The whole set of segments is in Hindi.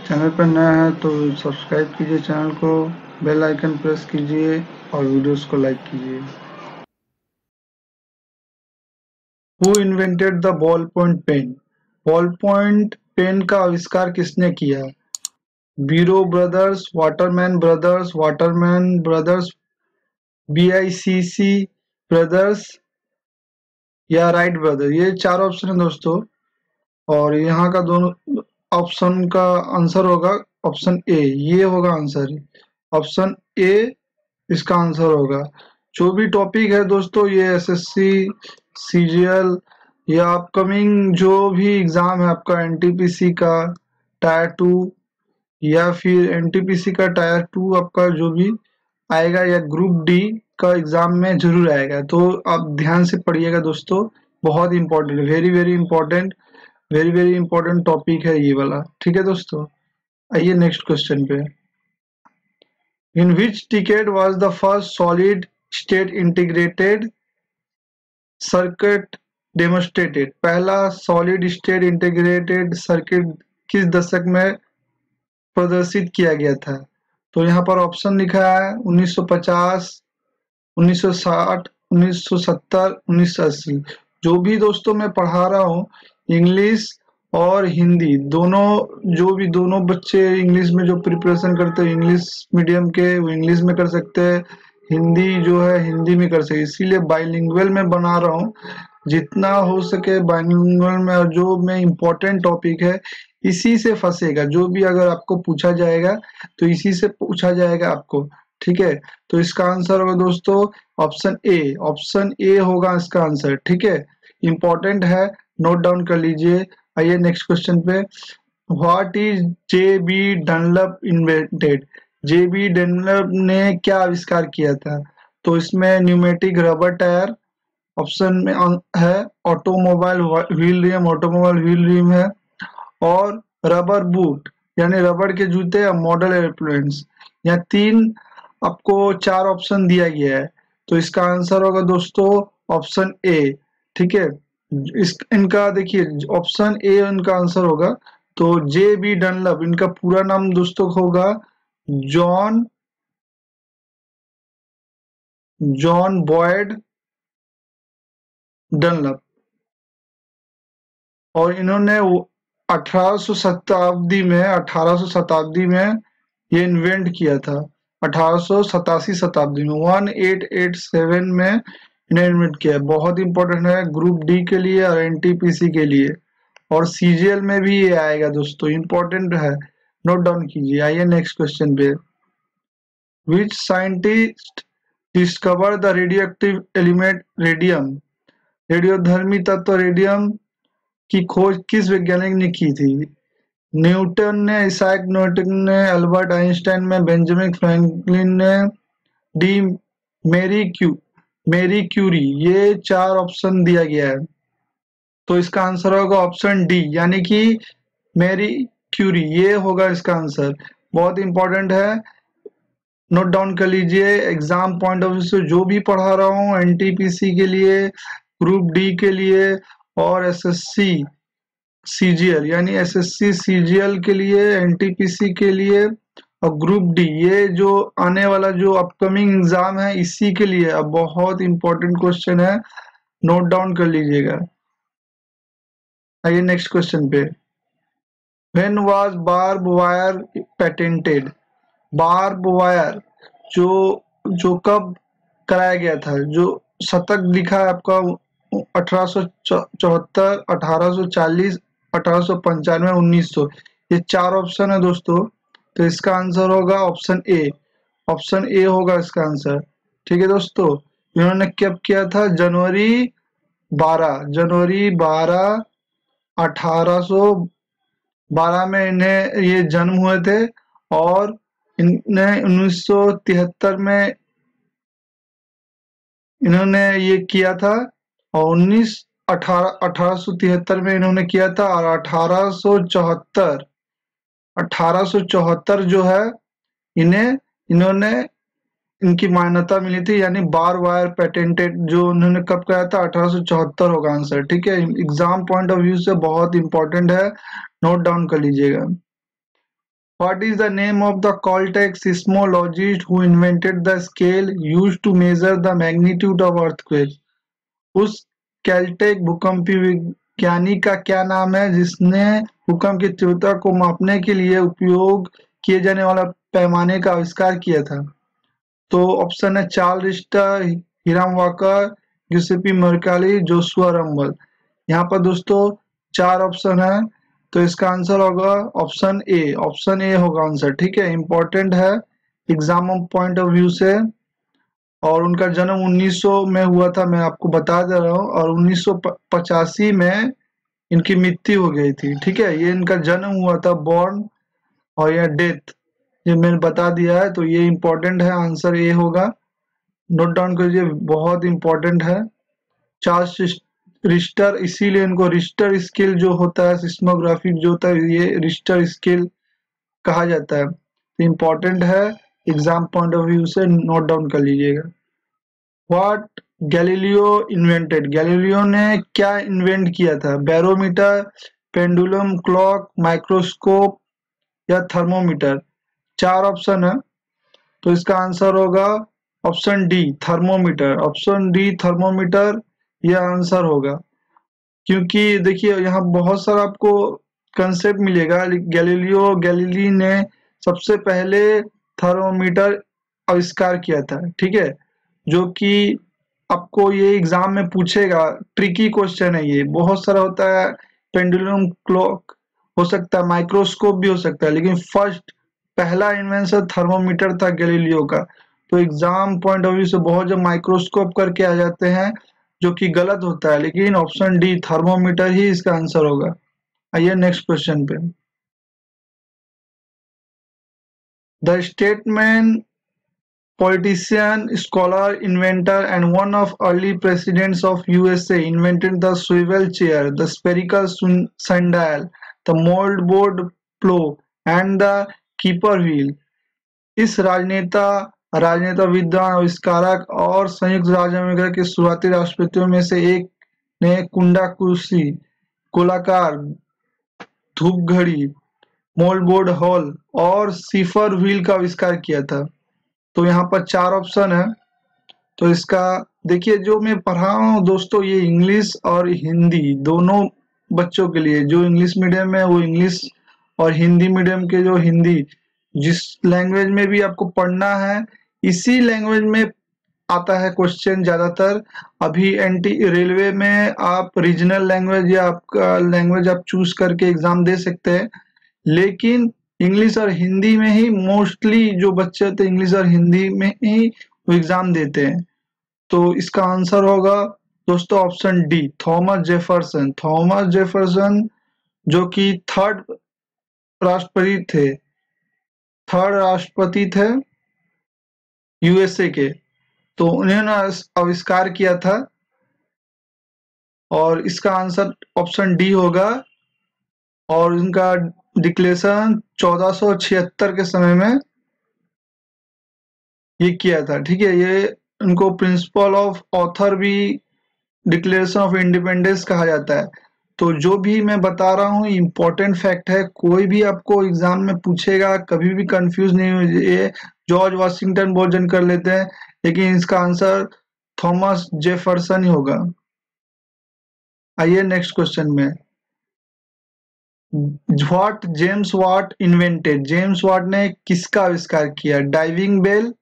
चैनल पर नया है तो सब्सक्राइब कीजिए चैनल को, बेल आइकन प्रेस कीजिए और वीडियोस को लाइक कीजिए। Who invented the ball point pen? Ball point pen का आविष्कार किसने किया? Biro brothers, Waterman brothers, BICC brothers या राइट ब्रदर। ये चार ऑप्शन है दोस्तों, और यहाँ का दोनों ऑप्शन का आंसर होगा ऑप्शन ए। ये होगा आंसर, ऑप्शन ए इसका आंसर होगा। जो भी टॉपिक है दोस्तों, ये एसएससी, सीजीएल या अपकमिंग जो भी एग्जाम है आपका, एनटीपीसी का टायर 2 या फिर एनटीपीसी का टायर 2 आपका जो भी आएगा, या ग्रुप डी का एग्जाम में जरूर आएगा। तो आप ध्यान से पढ़िएगा दोस्तों, बहुत important, very very important, very very important topic है ये वाला। ठीक है दोस्तों, आइए नेक्स्ट क्वेश्चन पे। In which decade was the first solid-state integrated circuit demonstrated? पहला सॉलिड स्टेट इंटीग्रेटेड सर्किट किस दशक में प्रदर्शित किया गया था? तो यहाँ पर ऑप्शन लिखा है 1950, 1960, 1970, 1980। जो भी दोस्तों मैं पढ़ा रहा हूँ, इंग्लिश और हिंदी दोनों, जो भी दोनों बच्चे इंग्लिश में जो प्रिपरेशन करते हैं इंग्लिश मीडियम के, वो इंग्लिश में कर सकते हैं, हिंदी जो है हिंदी में कर सकते, इसीलिए बाइलिंगुअल में बना रहा हूँ। जितना हो सके बाइलिंगुअल में, और जो में इम्पोर्टेंट टॉपिक है इसी से फंसेगा। जो भी अगर आपको पूछा जाएगा तो इसी से पूछा जाएगा आपको। ठीक है, तो इसका आंसर होगा दोस्तों ऑप्शन ए। ऑप्शन ए होगा इसका आंसर। ठीक है, इंपॉर्टेंट है, नोट डाउन कर लीजिए। आइए नेक्स्ट क्वेश्चन पे। What is J B Dunlop invented? J B Dunlop ने क्या आविष्कार किया था? तो इसमें न्यूमेटिक रबर टायर ऑप्शन में है, ऑटोमोबाइल व्हील रिम है, और रबर बूट यानी रबड़ के जूते या मॉडल एयरप्लेन्स। यहाँ तीन आपको चार ऑप्शन दिया गया है, तो इसका आंसर होगा दोस्तों ऑप्शन ए। ठीक है, इस इनका देखिए ऑप्शन ए इनका आंसर होगा। तो जे बी डनलप, इनका पूरा नाम दोस्तों होगा जॉन जॉन बॉयड डनलप, और इन्होंने 1800 शताब्दी में ये इन्वेंट किया था। 1887 शताब्दी में, 1887 में इन्हें इन्वेंट किया। बहुत इंपॉर्टेंट है ग्रुप डी के लिए और एनटीपीसी के लिए, और सीजीएल में भी ये आएगा दोस्तों, इंपॉर्टेंट है, नोट डाउन कीजिए। आइए नेक्स्ट क्वेश्चन पे। Which scientist discover the radioactive element radium? रेडियोधर्मी तत्व रेडियम की खोज किस वैज्ञानिक ने की थी? न्यूटन ने, इसाक न्यूटन ने, अल्बर्ट आइंस्टाइन में, बेंजामिन फ्रैंकलिन ने, डी मेरी क्यूरी। ये चार ऑप्शन दिया गया है, तो इसका आंसर होगा ऑप्शन डी, यानी कि मेरी क्यूरी। ये होगा इसका आंसर, बहुत इंपॉर्टेंट है, नोट डाउन कर लीजिए। एग्जाम पॉइंट ऑफ व्यू से जो भी पढ़ा रहा हूँ, एनटीपीसी के लिए, ग्रुप डी के लिए, और एसएससी सीजीएल यानी एसएससी सीजीएल के लिए, एनटीपीसी के लिए, और ग्रुप डी, ये जो आने वाला जो अपकमिंग एग्जाम है इसी के लिए। अब बहुत इंपॉर्टेंट क्वेश्चन है, नोट डाउन कर लीजिएगा। आइए नेक्स्ट क्वेश्चन पे। When was barb wire patented? Barb wire जो जो कब कराया गया था? जो शतक लिखा है आपका 1874, 1840, 1895, 1900, ये चार ऑप्शन है दोस्तों, तो इसका आंसर होगा ऑप्शन ए। ऑप्शन ए होगा इसका आंसर। ठीक है दोस्तों, इन्होंने कब किया था? जनवरी 12 1812 में इन्हें ये जन्म हुए थे, और इन्हें 1973 में इन्होंने ये किया था, और 1873 में इन्होंने किया था, और 1874 जो है इन्हें इन्होंने इनकी मान्यता मिली थी, यानी बार वायर पेटेंटेड जो उन्होंने कब कराया था? 1874 होगा आंसर। ठीक है, एग्जाम पॉइंट ऑफ व्यू से बहुत इंपॉर्टेंट है, नोट डाउन कर लीजिएगा। What is the name of the Caltech seismologist who invented the scale used to measure the magnitude of earthquakes? उस कैल्टेक भूकंपीय विज्ञानी का क्या नाम है जिसने भूकंप की तीव्रता को मापने के लिए उपयोग किए जाने वाला पैमाने का आविष्कार किया था? तो ऑप्शन है Charles Richter, Hiram Walker, Giuseppe Mercalli, Joshua Rumble. यहाँ पर दोस्तों 4 ऑप्शन है, तो इसका आंसर होगा ऑप्शन ए। ऑप्शन ए होगा आंसर, ठीक है। इंपॉर्टेंट है एग्जाम पॉइंट ऑफ व्यू से। और उनका जन्म 1900 में हुआ था, मैं आपको बता दे रहा हूँ, और 1985 में इनकी मृत्यु हो गई थी, ठीक है। ये इनका जन्म हुआ था, बॉर्न, और यह डेथ ये मैंने बता दिया है, तो ये इंपॉर्टेंट है, आंसर ए होगा। नोट डाउन करिए, बहुत इंपॉर्टेंट है। चार्ल्स रिश्टर, इसीलिए इनको रिश्टर स्केल जो होता है, सिस्मोग्राफी जो होता है, ये रिश्टर स्केल कहा जाता है। तो इम्पोर्टेंट है, एग्जाम पॉइंट ऑफ व्यू से नोट डाउन कर लीजिएगा। व्हाट गैलीलियो इन्वेंटेड, गैलीलियो ने क्या इन्वेंट किया था? बैरोमीटर, पेंडुलम क्लॉक, माइक्रोस्कोप या थर्मोमीटर? 4 ऑप्शन है, तो इसका आंसर होगा option D, thermometer. Option D, thermometer, यह आंसर होगा। क्योंकि देखिए यहाँ बहुत सारा आपको कंसेप्ट मिलेगा। गैलीलियो गैलीली ने सबसे पहले थर्मोमीटर आविष्कार किया था, ठीक है, जो कि आपको ये एग्जाम में पूछेगा। ट्रिकी क्वेश्चन है ये, बहुत सारा होता है। पेंडुलम क्लॉक हो सकता है, माइक्रोस्कोप भी हो सकता है, लेकिन फर्स्ट पहला इन्वेंशन थर्मोमीटर था गैलीलियो का। तो एग्जाम पॉइंट ऑफ व्यू से बहुत जब माइक्रोस्कोप करके आ जाते हैं, जो कि गलत होता है, लेकिन ऑप्शन डी थर्मोमीटर ही इसका आंसर होगा। आइए नेक्स्ट क्वेश्चन पे। The statesman, politician, scholar, inventor, and one of early presidents of USA invented the swivel chair, the spherical sundial, the moldboard plow, and the keeper wheel. इस राजनेता विद्वान आविष्कारक और संयुक्त राज्य अमेरिका के शुरुआती राष्ट्रपतियों में से एक ने कुंडा कुर्सी, गोलाकार धूप घड़ी, मोल्डबोर्ड हॉल और सीफर व्हील का आविष्कार किया था। तो यहाँ पर 4 ऑप्शन है, तो इसका देखिए, जो मैं पढ़ा रहा हूँ दोस्तों, ये इंग्लिश और हिंदी दोनों बच्चों के लिए। जो इंग्लिश मीडियम है वो इंग्लिश, और हिंदी मीडियम के जो हिंदी, जिस लैंग्वेज में भी आपको पढ़ना है इसी लैंग्वेज में आता है क्वेश्चन ज्यादातर। अभी एनटी रेलवे में आप रीजनल लैंग्वेज या आपका लैंग्वेज आप चूज करके एग्जाम दे सकते हैं, लेकिन इंग्लिश और हिंदी में ही मोस्टली जो बच्चे होते हैं, इंग्लिश और हिंदी में ही वो एग्जाम देते हैं। तो इसका आंसर होगा दोस्तों option D, Thomas Jefferson. Thomas Jefferson जो कि राष्ट्रपति थे थर्ड राष्ट्रपति थे यूएसए के, तो उन्होंने आविष्कार किया था, और इसका आंसर ऑप्शन डी होगा। और इनका डिक्लेरेशन 1476 के समय में ये किया था, ठीक है। ये इनको प्रिंसिपल ऑफ ऑथर भी डिक्लेरेशन ऑफ इंडिपेंडेंस कहा जाता है। तो जो भी मैं बता रहा हूँ इम्पोर्टेंट फैक्ट है, कोई भी आपको एग्जाम में पूछेगा, कभी भी कंफ्यूज नहीं हो। जॉर्ज वाशिंगटन बहुत जन कर लेते हैं, लेकिन इसका आंसर थॉमस जेफरसन ही होगा। आइए नेक्स्ट क्वेश्चन में। What James Watt invented, James Watt ने किसका आविष्कार किया? Diving bell,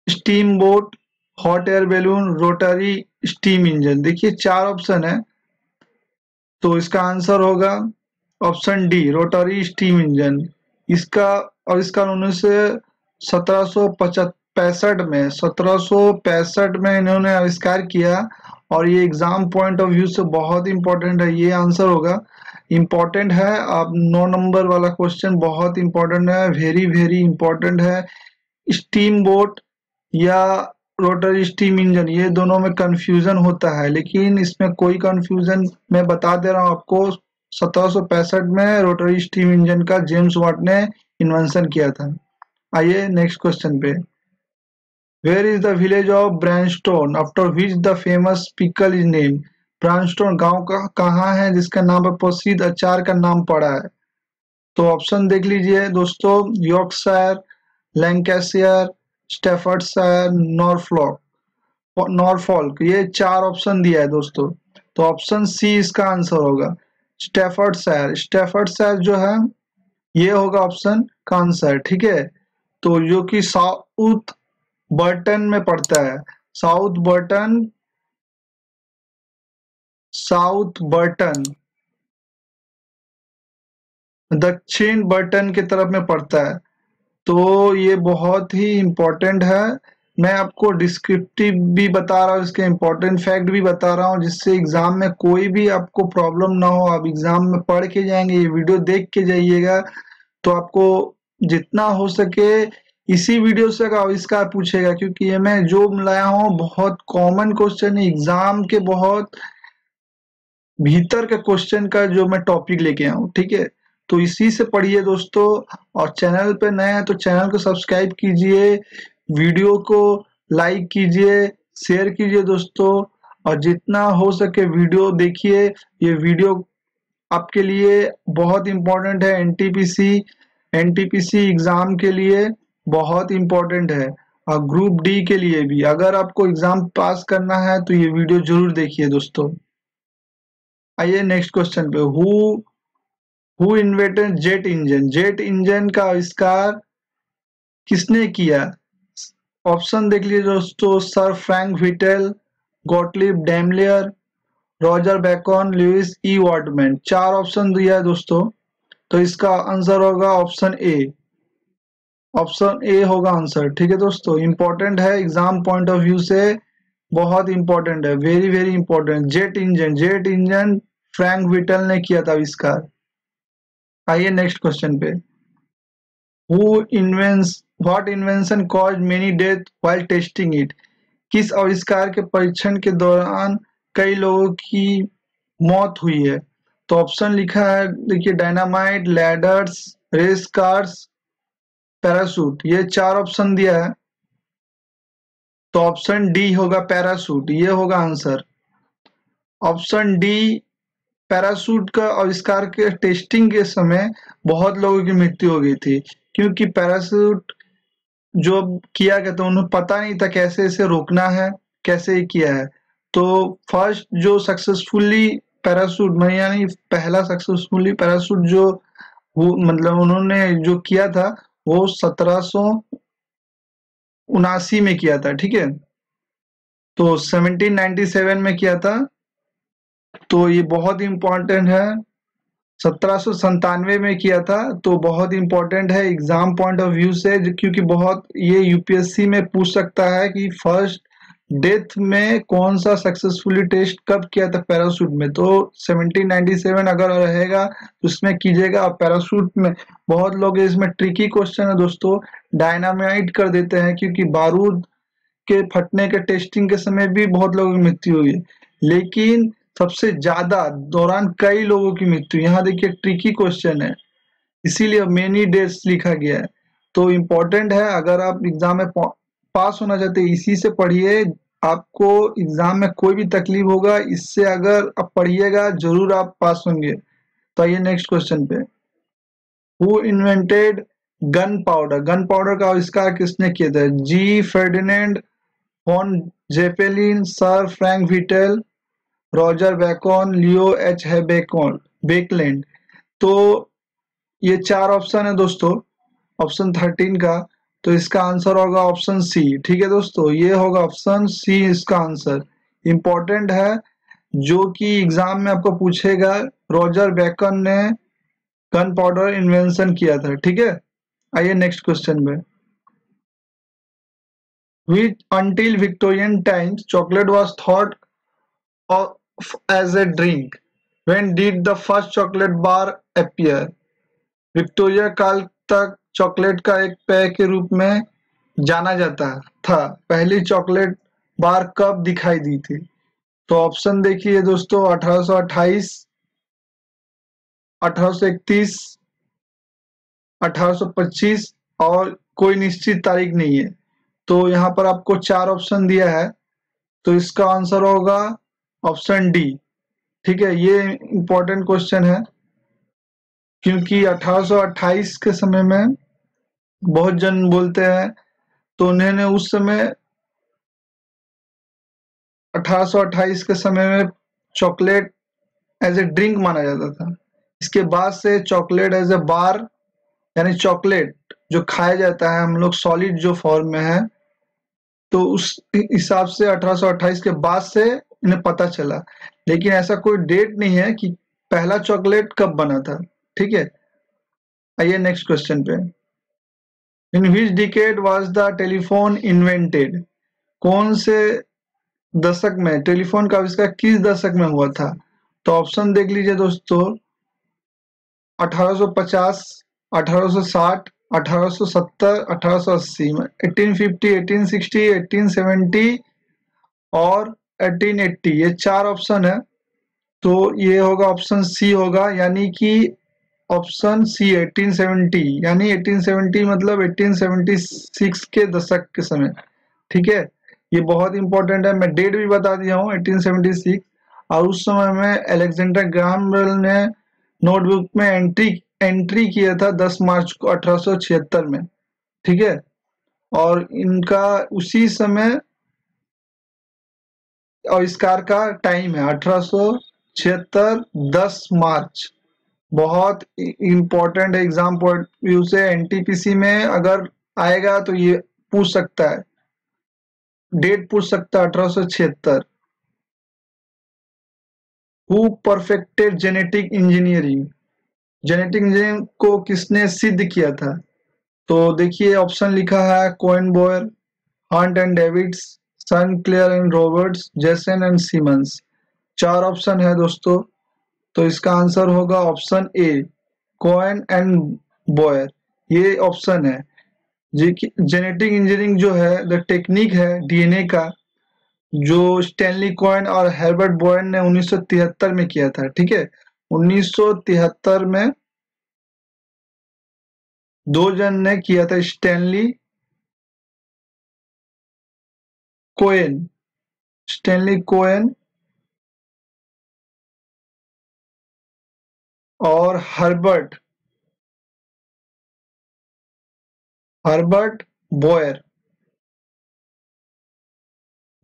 steam boat, hot air balloon, rotary steam engine. देखिए 4 ऑप्शन है, तो इसका आंसर होगा option D, rotary steam engine. इसका आविष्कार 1765 में इन्होंने आविष्कार किया, और ये एग्जाम पॉइंट ऑफ व्यू से बहुत इंपॉर्टेंट है, ये आंसर होगा। इंपॉर्टेंट है, आप 9 नंबर वाला क्वेश्चन बहुत इंपॉर्टेंट है, वेरी वेरी इंपॉर्टेंट है। स्टीम बोट या रोटरी स्टीम इंजन, ये दोनों में कंफ्यूजन होता है, लेकिन इसमें कोई कंफ्यूजन, मैं बता दे रहा हूँ आपको। 1765 में रोटरी स्टीम इंजन का जेम्स वाट ने इन्वेंशन किया था। आइए नेक्स्ट क्वेश्चन पे। Where is the village of Branston after which the famous pickle is name? Branston गांव का कहाँ है जिसका नाम पर प्रसिद्ध अचार का नाम पड़ा है? तो ऑप्शन देख लीजिए दोस्तों, यॉर्कशायर, लैंकाशायर, स्टैफर्डशायर, नॉरफॉल्क, ये 4 ऑप्शन दिया है दोस्तों। तो ऑप्शन सी इसका आंसर होगा, स्टैफर्डशायर। स्टैफर्डशायर जो है ये होगा ऑप्शन का आंसर, ठीक है। तो जो कि साउथ बर्टन में पड़ता है, साउथ बर्टन, साउथ बर्टन दक्षिण बर्टन की तरफ में पड़ता है। तो ये बहुत ही इम्पोर्टेंट है। मैं आपको डिस्क्रिप्टिव भी बता रहा हूँ, इसके इम्पोर्टेंट फैक्ट भी बता रहा हूँ, जिससे एग्जाम में कोई भी आपको प्रॉब्लम ना हो। आप एग्जाम में पढ़ के जाएंगे, ये वीडियो देख के जाइएगा, तो आपको जितना हो सके इसी वीडियो से आविष्कार पूछेगा, क्योंकि ये मैं जो लाया हूँ बहुत कॉमन क्वेश्चन है, एग्जाम के बहुत भीतर के क्वेश्चन का जो मैं टॉपिक लेके आया हूँ, ठीक है। तो इसी से पढ़िए दोस्तों। और चैनल पे नए हैं तो चैनल को सब्सक्राइब कीजिए, वीडियो को लाइक कीजिए, शेयर कीजिए दोस्तों, और जितना हो सके वीडियो देखिए। ये वीडियो आपके लिए बहुत इम्पोर्टेंट है, एनटीपीसी एग्जाम के लिए बहुत इम्पोर्टेंट है, और ग्रुप डी के लिए भी। अगर आपको एग्जाम पास करना है तो ये वीडियो जरूर देखिए दोस्तों। आइए नेक्स्ट क्वेश्चन पे, who invented jet engine? Jet engine का आविष्कार किसने किया? ऑप्शन देख लीजिए दोस्तों, sir Frank Whittle, Gottlieb Daimler, Roger Bacon, Louis E Waterman. 4 option दिया है दोस्तों, तो इसका आंसर होगा ऑप्शन ए। ऑप्शन ए होगा आंसर, ठीक है दोस्तों। इंपॉर्टेंट है एग्जाम पॉइंट ऑफ व्यू से, बहुत इंपॉर्टेंट है, very very important. Jet engine Frank Whittle ने किया था आविष्कार। आइए नेक्स्ट क्वेश्चन पे, who invents what invention cause many death while testing it? किस आविष्कार के परीक्षण के दौरान कई लोगों की मौत हुई है? तो ऑप्शन लिखा है, देखिए, dynamite, ladders, race cars, parachute. ये 4 ऑप्शन दिया है, तो ऑप्शन डी होगा पैराशूट, ये होगा आंसर। ऑप्शन डी, पैराशूट का आविष्कार के टेस्टिंग के समय बहुत लोगों की मृत्यु हो गई थी, क्योंकि पैराशूट जो किया गया था उन्हें पता नहीं था कैसे इसे रोकना है, कैसे ये किया है। तो फर्स्ट जो सक्सेसफुली पैराशूट में, यानी पहला सक्सेसफुली पैराशूट जो मतलब उन्होंने जो किया था, वो 1779 में किया था, ठीक है। तो 1797 में किया था, तो ये बहुत इंपॉर्टेंट है। 1797 में किया था, तो बहुत इंपॉर्टेंट है एग्जाम पॉइंट ऑफ व्यू से, क्योंकि बहुत ये यूपीएससी में पूछ सकता है कि फर्स्ट डेथ में कौन सा सक्सेसफुली टेस्ट कब किया था पैराशूट में। तो 1797 अगर रहेगा तो उसमें कीजिएगा। और पैराशूट में बहुत लोग, इसमें ट्रिकी क्वेश्चन है दोस्तों, डायनामाइट कर देते हैं, क्योंकि बारूद के फटने के टेस्टिंग के समय भी बहुत लोगों की मृत्यु हुई है, लेकिन सबसे ज्यादा दौरान कई लोगों की मृत्यु। यहाँ देखिए ट्रिकी क्वेश्चन है, इसीलिए मेनी डेट्स लिखा गया है। तो इम्पोर्टेंट है, अगर आप एग्जाम में पास होना चाहते हैं इसी से पढ़िए। आपको एग्जाम में कोई भी तकलीफ होगा, इससे अगर आप पढ़िएगा जरूर आप पास होंगे। तो आइए नेक्स्ट क्वेश्चन पे, who invented gunpowder? Gunpowder का आविष्कार किसने किया था? जी Ferdinand von Zeppelin, sir Frank Whittle, Roger Bacon, Leo H है बेकलैंड। तो ये 4 ऑप्शन है दोस्तों, ऑप्शन 13 का। तो इसका आंसर होगा ऑप्शन सी, ठीक है दोस्तों, ये होगा ऑप्शन सी इसका आंसर। इंपॉर्टेंट है, जो कि एग्जाम में आपको पूछेगा, रॉजर बैकन ने गन पाउडर इन्वेंशन किया था, ठीक है। आइए नेक्स्ट क्वेश्चन में, which until Victorian times chocolate was thought of as a drink. When did the first chocolate bar appear? Victoria काल तक चॉकलेट का एक पेय के रूप में जाना जाता था। पहली चॉकलेट बार कब दिखाई दी थी? तो ऑप्शन देखिए दोस्तों, 1828, 1831, 1825, और कोई निश्चित तारीख नहीं है। तो यहाँ पर आपको 4 ऑप्शन दिया है, तो इसका आंसर होगा ऑप्शन डी, ठीक है। ये इंपॉर्टेंट क्वेश्चन है। क्योंकि 1828 के समय में बहुत जन बोलते हैं, तो उन्होंने उस समय 1828 के समय में चॉकलेट एज ए ड्रिंक माना जाता था। इसके बाद से चॉकलेट एज ए बार, यानी चॉकलेट जो खाया जाता है हम लोग सॉलिड जो फॉर्म में है, तो उस हिसाब से 1828 के बाद से इन्हें पता चला। लेकिन ऐसा कोई डेट नहीं है कि पहला चॉकलेट कब बना था। ठीक है, आइए नेक्स्ट क्वेश्चन पे। In which decade was the telephone invented? कौन से दशक में टेलीफोन का आविष्कार किस दशक में हुआ था? तो ऑप्शन देख लीजिए दोस्तों, 1850, 1860, 1870, 1880 में, 1850, 1860, 1870 और 1880, ये चार ऑप्शन है। तो ये होगा ऑप्शन सी होगा, यानी कि ऑप्शन सी 1870, यानी 1870 मतलब 1876 के दशक के समय। ठीक है, ये बहुत इंपॉर्टेंट है, मैं डेट भी बता दिया हूँ 1876। और उस समय में अलेक्जेंडर ग्राहम बेल ने नोटबुक में एंट्री किया था 10 मार्च को 1876 में। ठीक है, और इनका उसी समय आविष्कार का टाइम है 1876 10 मार्च। बहुत इंपॉर्टेंट एग्जाम पॉइंट व्यू से एनटीपीसी में अगर आएगा तो ये पूछ सकता है, डेट पूछ सकता है 1876। Who perfected genetic engineering? Genetic engineering को किसने सिद्ध किया था? तो देखिए ऑप्शन लिखा है Cohen Boyer, Hunt and Davids, Sinclair and Roberts, Jason and Simmons. चार ऑप्शन है दोस्तों, तो इसका आंसर होगा option A, Cohen and Boyer. ये ऑप्शन है। जेनेटिक इंजीनियरिंग जो है द टेक्निक है डीएनए का, जो स्टैनली कोएन और हेrbert बोयन ने 1973 में किया था। ठीक है, 1973 में दो जन ने किया था, स्टैनली कोएन, स्टैनली कोएन और हर्बर्ट बोयर।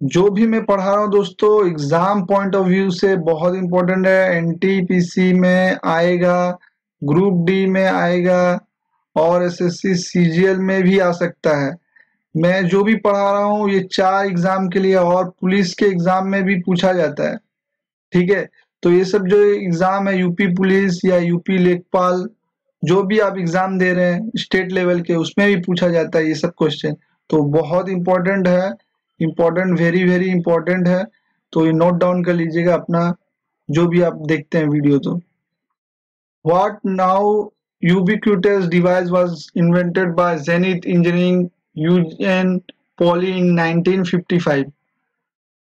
जो भी मैं पढ़ा रहा हूँ दोस्तों एग्जाम पॉइंट ऑफ व्यू से बहुत इंपॉर्टेंट है, एनटीपीसी में आएगा, ग्रुप डी में आएगा और एसएससी सीजीएल में भी आ सकता है। मैं जो भी पढ़ा रहा हूँ ये चार एग्जाम के लिए और पुलिस के एग्जाम में भी पूछा जाता है। ठीक है, तो ये सब जो एग्जाम है यूपी पुलिस या यूपी लेखपाल, जो भी आप एग्जाम दे रहे हैं स्टेट लेवल के, उसमें भी पूछा जाता है ये सब क्वेश्चन। तो बहुत इंपॉर्टेंट है, इंपॉर्टेंट, वेरी वेरी इंपॉर्टेंट है। तो ये नोट डाउन कर लीजिएगा अपना, जो भी आप देखते हैं वीडियो। तो what now ubiquitous device was invented by Zenith Engineering Eugene Pauly in 1955?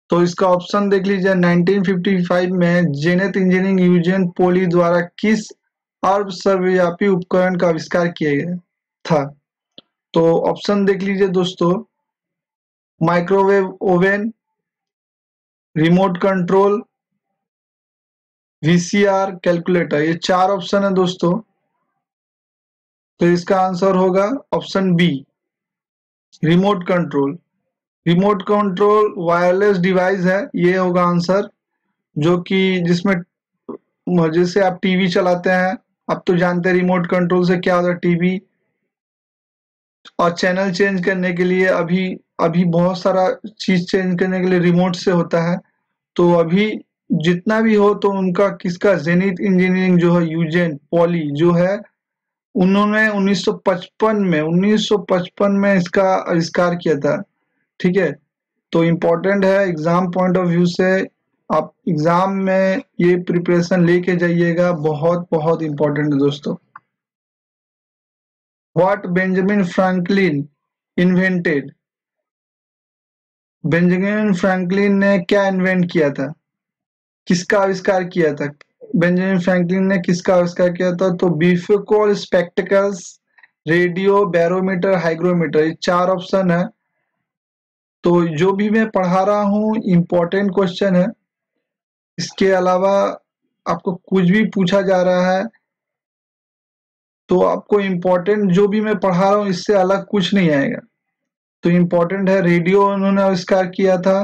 तो इसका ऑप्शन देख लीजिए, 1955 में जेनेट इंजीनियरिंग यूजेन पोली द्वारा किस अर्ध सर्वव्यापी उपकरण का आविष्कार किया गया था? तो ऑप्शन देख लीजिए दोस्तों, microwave oven, remote control, VCR, calculator. ये चार ऑप्शन है दोस्तों, तो इसका आंसर होगा option B, remote control. Remote control wireless device है, ये होगा आंसर, जो कि जिसमें जैसे आप टीवी चलाते हैं, आप तो जानते हैं रिमोट कंट्रोल से क्या होता है, टीवी और चैनल चेंज करने के लिए अभी अभी बहुत सारा चीज चेंज करने के लिए रिमोट से होता है। तो अभी जितना भी हो तो उनका किसका, जेनिथ इंजीनियरिंग जो है यूजेन पॉली जो है, उन्होंने 1955 में इसका आविष्कार किया था। ठीक है, तो इम्पोर्टेंट है एग्जाम पॉइंट ऑफ व्यू से, आप एग्जाम में ये प्रिपरेशन लेके जाइएगा, बहुत बहुत इम्पोर्टेंट है दोस्तों। What Benjamin Franklin invented? Benjamin Franklin ने क्या इन्वेंट किया था, किसका आविष्कार किया था? बेंजामिन फ्रैंकलिन ने किसका आविष्कार किया था? तो bifocal spectacles, radio barometer, hygrometer. ये चार ऑप्शन है। तो जो भी मैं पढ़ा रहा हूँ इम्पोर्टेंट क्वेश्चन है, इसके अलावा आपको कुछ भी पूछा जा रहा है तो आपको इम्पोर्टेंट जो भी मैं पढ़ा रहा हूँ इससे अलग कुछ नहीं आएगा। तो इम्पोर्टेंट है, रेडियो उन्होंने आविष्कार किया था,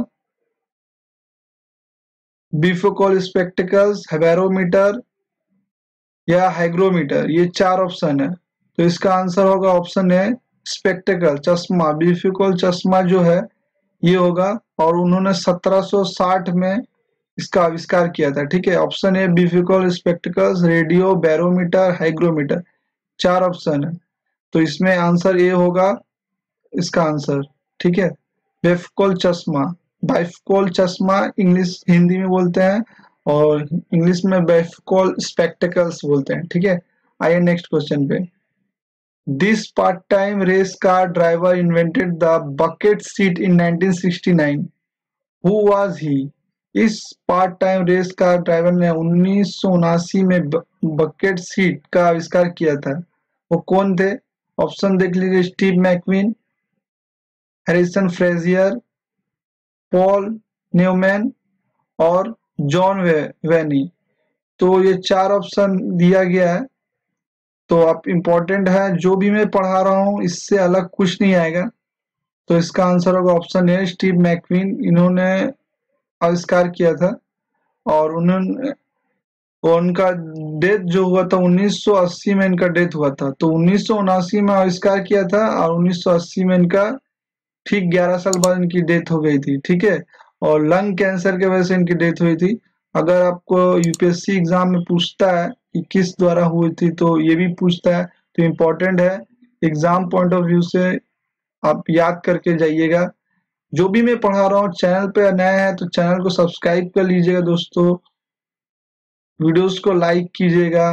बिफोकल स्पेक्टिकल्स, बैरोमीटर या हाइग्रोमीटर, ये 4 ऑप्शन है। तो इसका आंसर होगा ऑप्शन है स्पेक्टिकल, चश्मा। बिफोकल चश्मा जो है ये होगा, और उन्होंने 1760 में इसका आविष्कार किया था। ठीक है, ऑप्शन ए bifocal spectacles, radio, barometer, hygrometer, 4 option है। तो इसमें आंसर ए होगा इसका आंसर। ठीक है, बाइफोकल चश्मा। बाइफोकल चश्मा इंग्लिश हिंदी में बोलते हैं, और इंग्लिश में बाइफोकल स्पेक्टिकल्स बोलते हैं। ठीक है, आइए नेक्स्ट क्वेश्चन पे। This part time race car driver invented the bucket seat in 1969। Who was he? इस part time race car driver ने 1979 में बकेट सीट का आविष्कार किया था। वो कौन थे? ऑप्शन देख लीजिए, Steve McQueen, Harrison Frazier, Paul Newman और जॉन वेनी। तो ये 4 ऑप्शन दिया गया है। तो आप इम्पोर्टेंट है, जो भी मैं पढ़ा रहा हूँ इससे अलग कुछ नहीं आएगा। तो इसका आंसर होगा ऑप्शन है स्टीव मैकविन। इन्होंने आविष्कार किया था, और उन्होंने उनका डेथ जो हुआ था 1980 में, इनका डेथ हुआ था। तो 1979 में आविष्कार किया था, और 1980 में इनका ठीक 11 साल बाद इनकी डेथ हो गई थी। ठीक है, और लंग कैंसर के वजह से इनकी डेथ हुई थी। अगर आपको यूपीएससी एग्जाम में पूछता है कि किस द्वारा हुई थी, तो ये भी पूछता है। तो इम्पोर्टेंट है, एग्जाम पॉइंट ऑफ व्यू से आप याद करके जाइएगा। जो भी मैं पढ़ा रहा हूँ, चैनल पे नया है तो चैनल को सब्सक्राइब कर लीजिएगा दोस्तों, वीडियोस को लाइक कीजिएगा,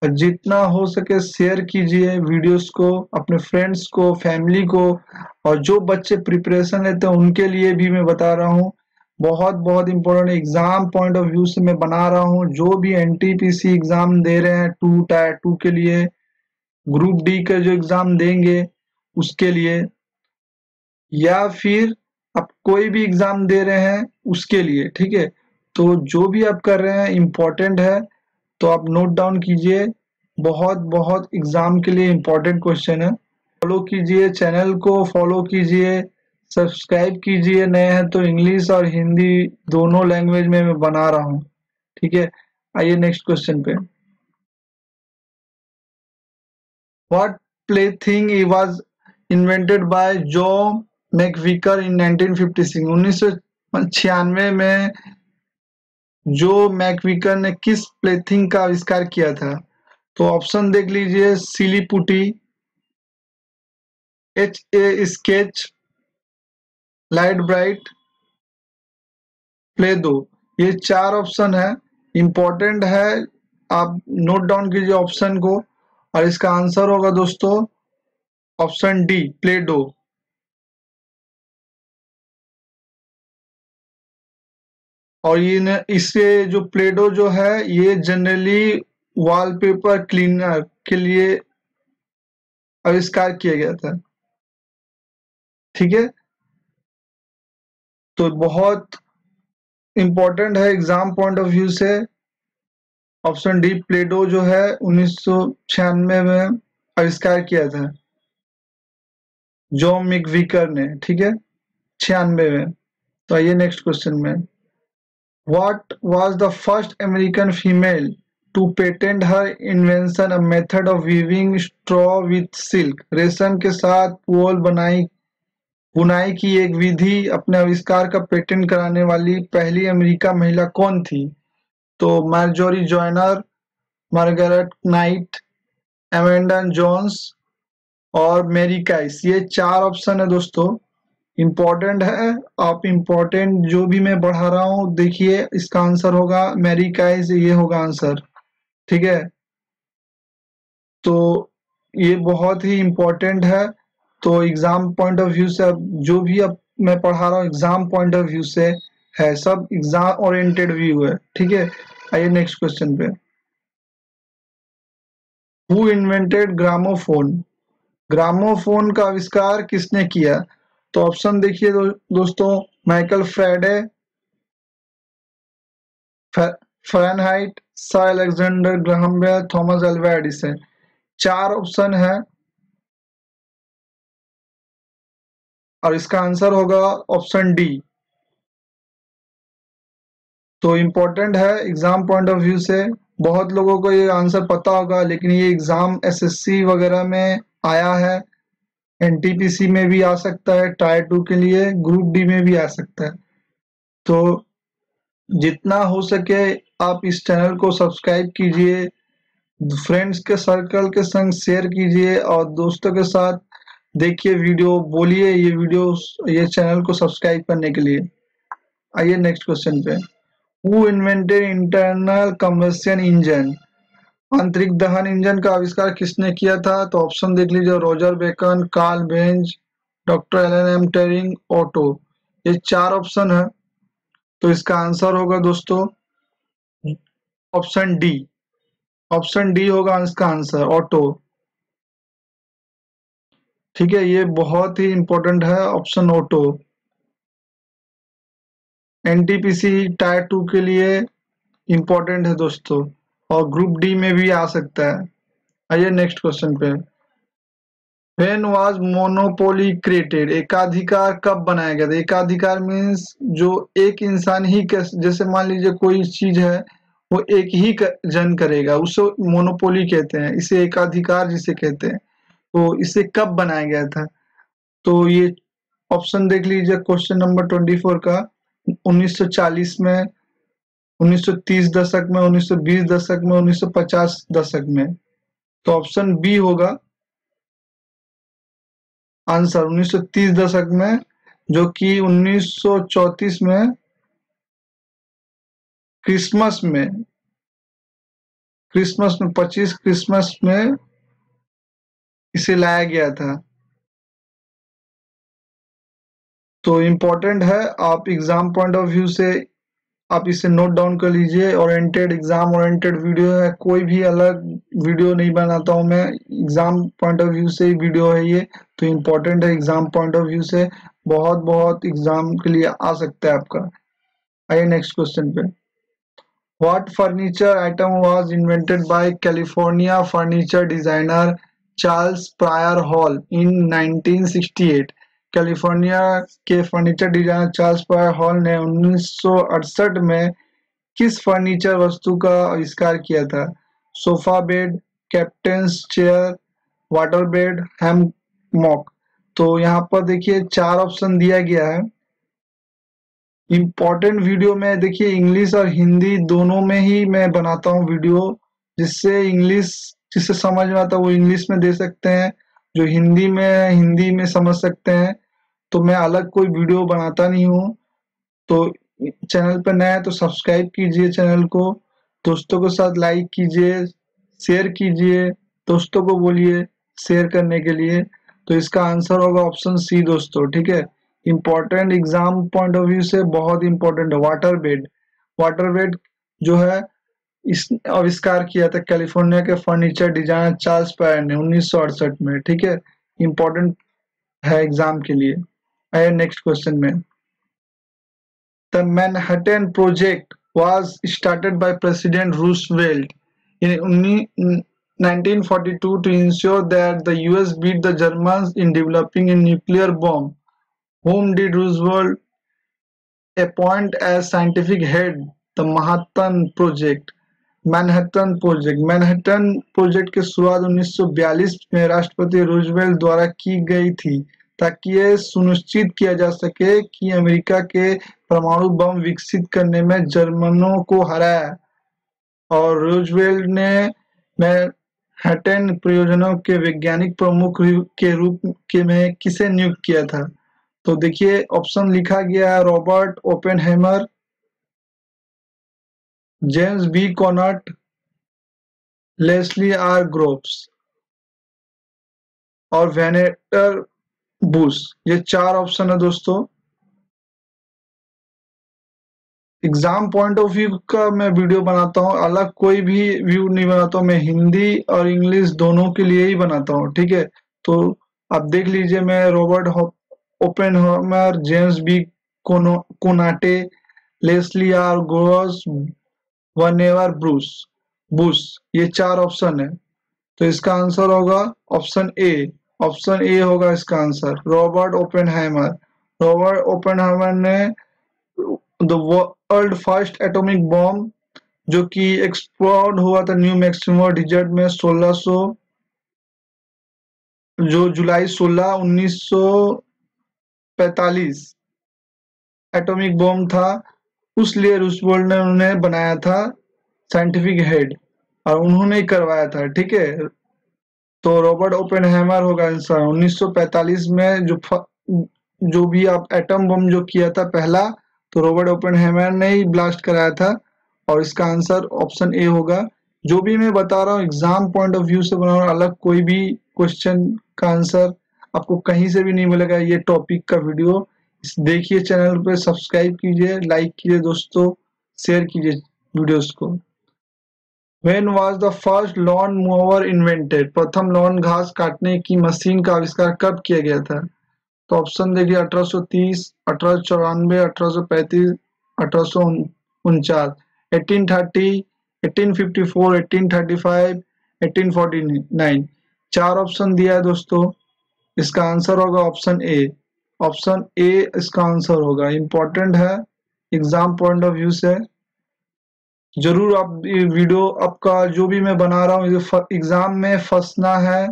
और जितना हो सके शेयर कीजिए वीडियोस को अपने फ्रेंड्स को, फैमिली को। और जो बच्चे प्रिपरेशन लेते हैं उनके लिए भी मैं बता रहा हूँ, बहुत बहुत important exam point of view से मैं बना रहा हूँ। जो भी एनटीपीसी एग्जाम दे रहे हैं, टायर 2 के लिए, ग्रुप डी का जो एग्जाम देंगे उसके लिए, या फिर आप कोई भी एग्जाम दे रहे हैं उसके लिए। ठीक है, तो जो भी आप कर रहे हैं इम्पोर्टेंट है, तो आप नोट डाउन कीजिए। बहुत बहुत एग्जाम के लिए इम्पोर्टेंट क्वेश्चन है। फॉलो कीजिए, चैनल को फॉलो कीजिए, सब्सक्राइब कीजिए। नए हैं तो इंग्लिश और हिंदी दोनों लैंग्वेज में मैं बना रहा हूँ। ठीक है, आइए नेक्स्ट क्वेश्चन पे। व्हाट प्लेथिंग वाज इन्वेंटेड बाय जो मैकविकर इन 1956? 1996 में जो मैकविकर ने किस प्लेथिंग का आविष्कार किया था? तो ऑप्शन देख लीजिए, Silly Putty, Etch A Sketch, Lite Brite, Play Doh. ये 4 ऑप्शन है, इंपॉर्टेंट है। आप नोट डाउन कीजिए ऑप्शन को, और इसका आंसर होगा दोस्तों ऑप्शन डी, प्ले डो। और ये न, इससे जो प्ले डो जो है ये जनरली वॉलपेपर क्लीनर के लिए आविष्कार किया गया था। ठीक है, तो बहुत इंपॉर्टेंट है एग्जाम पॉइंट ऑफ व्यू से। ऑप्शन डी, प्लेडो जो है 1996 में आविष्कार किया था जॉन मैकविकर ने। ठीक है, 96 में। तो आइए नेक्स्ट क्वेश्चन में। What was the first American female to patent her invention, a method of weaving straw with silk? रेशम के साथ पुआल बुनाई की एक विधि अपने आविष्कार का पेटेंट कराने वाली पहली अमेरिका महिला कौन थी? तो Marjorie Joyner, Margaret Knight, Amanda Jones और मेरी काइस। ये 4 ऑप्शन है दोस्तों, इम्पोर्टेंट है। आप इम्पोर्टेंट जो भी मैं बढ़ा रहा हूँ देखिए, इसका आंसर होगा मेरी काइस, ये होगा आंसर। ठीक है, तो ये बहुत ही इम्पोर्टेंट है। तो एग्जाम पॉइंट ऑफ व्यू से अब जो भी अब मैं पढ़ा रहा हूँ एग्जाम पॉइंट ऑफ व्यू से है, सब एग्जाम ओरिएंटेड व्यू है। ठीक है, आइए नेक्स्ट क्वेश्चन पे। Who invented gramophone? ग्रामोफोन का आविष्कार किसने किया? तो ऑप्शन देखिए दोस्तों, Michael Faraday, Fahrenheit, sir Alexander Graham Bell, Thomas Alva Edison. 4 option है और इसका आंसर होगा ऑप्शन डी। तो इम्पोर्टेंट है एग्जाम पॉइंट ऑफ व्यू से। बहुत लोगों को ये आंसर पता होगा, लेकिन ये एग्जाम एसएससी वगैरह में आया है, एनटीपीसी में भी आ सकता है, टायर 2 के लिए ग्रुप डी में भी आ सकता है। तो जितना हो सके आप इस चैनल को सब्सक्राइब कीजिए, फ्रेंड्स के सर्कल के संग शेयर कीजिए और दोस्तों के साथ देखिए वीडियो, बोलिए ये चैनल को सब्सक्राइब करने के लिए। आइए नेक्स्ट क्वेश्चन पे। Who invented internal combustion engine? आंतरिक दहन इंजन का आविष्कार किसने किया था? तो ऑप्शन देख लीजिए, Roger Bacon, Karl Benz, doctor Alan M Turing, Otto. ये 4 ऑप्शन है, तो इसका आंसर होगा दोस्तों ऑप्शन डी। ऑप्शन डी होगा इसका आंसर, ऑटो। ठीक है, ये बहुत ही इंपॉर्टेंट है ऑप्शन ऑटो। एनटीपीसी टायर 2 के लिए इंपॉर्टेंट है दोस्तों, और ग्रुप डी में भी आ सकता है। आइए नेक्स्ट क्वेश्चन पे। When was monopoly created? एकाधिकार कब बनाया गया था? एकाधिकार मीन्स जो एक इंसान ही जैसे मान लीजिए कोई चीज है वो एक ही जन करेगा, उसे मोनोपोली कहते हैं, इसे एकाधिकार जिसे कहते हैं। तो इसे कब बनाया गया था? तो ये ऑप्शन देख लीजिए क्वेश्चन नंबर 24 का। 1940 में, 1930 दशक में, 1920 दशक में, 1950 दशक में। तो ऑप्शन बी होगा आंसर, 1930 दशक में, जो कि 1934 में क्रिसमस में 25 क्रिसमस में इसे लाया गया था। तो इम्पोर्टेंट है, आप एग्जाम पॉइंट ऑफ व्यू से आप इसे नोट डाउन कर लीजिए। ओरिएंटेड, एग्जाम ओरिएंटेड वीडियो है, कोई भी अलग वीडियो नहीं बनाता हूँ मैं, एग्जाम पॉइंट ऑफ व्यू से ही वीडियो है ये। तो इम्पोर्टेंट है एग्जाम पॉइंट ऑफ व्यू से, बहुत बहुत एग्जाम के लिए आ सकता है आपका। आइए नेक्स्ट क्वेश्चन पे। What furniture item was invented by California furniture designer Charles Pryor Hall in 1968? California के furniture designer Charles prior hall ने 1968 में किस फर्नीचर वस्तु का आविष्कार किया था? Sofa bed, captain's chair, water bed, hammock. तो यहाँ पर देखिए 4 ऑप्शन दिया गया है। इम्पोर्टेंट वीडियो में देखिए इंग्लिश और हिंदी दोनों में ही मैं बनाता हूँ वीडियो, जिससे समझ में आता है वो इंग्लिश में दे सकते हैं, जो हिंदी में समझ सकते हैं। तो मैं अलग कोई वीडियो बनाता नहीं हूँ। तो चैनल पर नया है तो सब्सक्राइब कीजिए चैनल को, दोस्तों के साथ लाइक कीजिए, शेयर कीजिए, दोस्तों को बोलिए शेयर करने के लिए। तो इसका आंसर होगा ऑप्शन सी दोस्तों। ठीक है, important exam point of view से बहुत इंपॉर्टेंट है वाटर बेड। वाटर बेड जो है इस आविष्कार किया था कैलिफोर्निया के फर्नीचर डिजाइनर चार्ल्स प्रायर ने 1968 में। ठीक है, इम्पोर्टेंट है एग्जाम के लिए। आइए नेक्स्ट क्वेश्चन में। The Manhattan Project was started by President Roosevelt in 1942 to ensure that the US beat the Germans in developing a nuclear bomb. Whom did Roosevelt appoint as scientific head? The Manhattan Project. Manhattan project की शुरुआत 1942 में राष्ट्रपति रूजवेल्ट द्वारा की गई थी, ताकि यह सुनिश्चित किया जा सके कि अमेरिका के परमाणु बम विकसित करने में जर्मनों को हराया। और रूजवेल्ट ने मैनहट्टन परियोजना के वैज्ञानिक प्रमुख के रूप में किसे नियुक्त किया था? तो देखिए ऑप्शन लिखा गया है, Robert Oppenheimer, James B Conant, Leslie R Groves और वेनेटर बुश। ये 4 ऑप्शन है दोस्तों। एग्जाम पॉइंट ऑफ व्यू का मैं वीडियो बनाता हूँ, अलग कोई भी व्यू नहीं बनाता हूँ, मैं हिंदी और इंग्लिश दोनों के लिए ही बनाता हूँ। ठीक है, तो आप देख लीजिए, मैं Robert Oppenheimer, James B Conant, Leslie R Groves, Vannevar Bush, ये 4 ऑप्शन है। तो इसका आंसर होगा ऑप्शन ए। ऑप्शन ए होगा इसका answer, Robert Oppenheimer. Robert Oppenheimer ने the world first atomic bomb जो कि एक्सप्लोड हुआ था न्यू मैक्सिमो डिजर्ट में 1600 जो जुलाई 16 1945 एटॉमिक बॉम्ब था, उस लिए रूसवेल्ट ने उन्हें बनाया था साइंटिफिक हेड, और उन्होंने ही करवाया था। ठीक है, तो रॉबर्ट ओपेनहाइमर होगा आंसर। 1945 में जो भी आप एटम बम जो किया था पहला, तो रॉबर्ट ओपेनहाइमर ने ही ब्लास्ट कराया था, और इसका आंसर ऑप्शन ए होगा। जो भी मैं बता रहा हूँ एग्जाम पॉइंट ऑफ व्यू से बना रहा हूँ, अलग कोई भी क्वेश्चन का आंसर आपको कहीं से भी नहीं मिलेगा। ये टॉपिक का वीडियो देखिए, चैनल पे सब्सक्राइब कीजिए, लाइक कीजिए दोस्तों, शेयर कीजिए वीडियोस को। When was the first lawn mower invented? प्रथम लॉन घास काटने की मशीन का आविष्कार कब किया गया था? तो ऑप्शन देखिए 1830, 1894, 1835, 1849, 1830, 1854, 1835, 1849। चार ऑप्शन दिया है दोस्तों, इसका आंसर होगा ऑप्शन ए। ऑप्शन ए इसका आंसर होगा, इंपॉर्टेंट है एग्जाम पॉइंट ऑफ व्यू से। जरूर आप ये वीडियो आपका जो भी मैं बना रहा हूँ एग्जाम में फंसना है,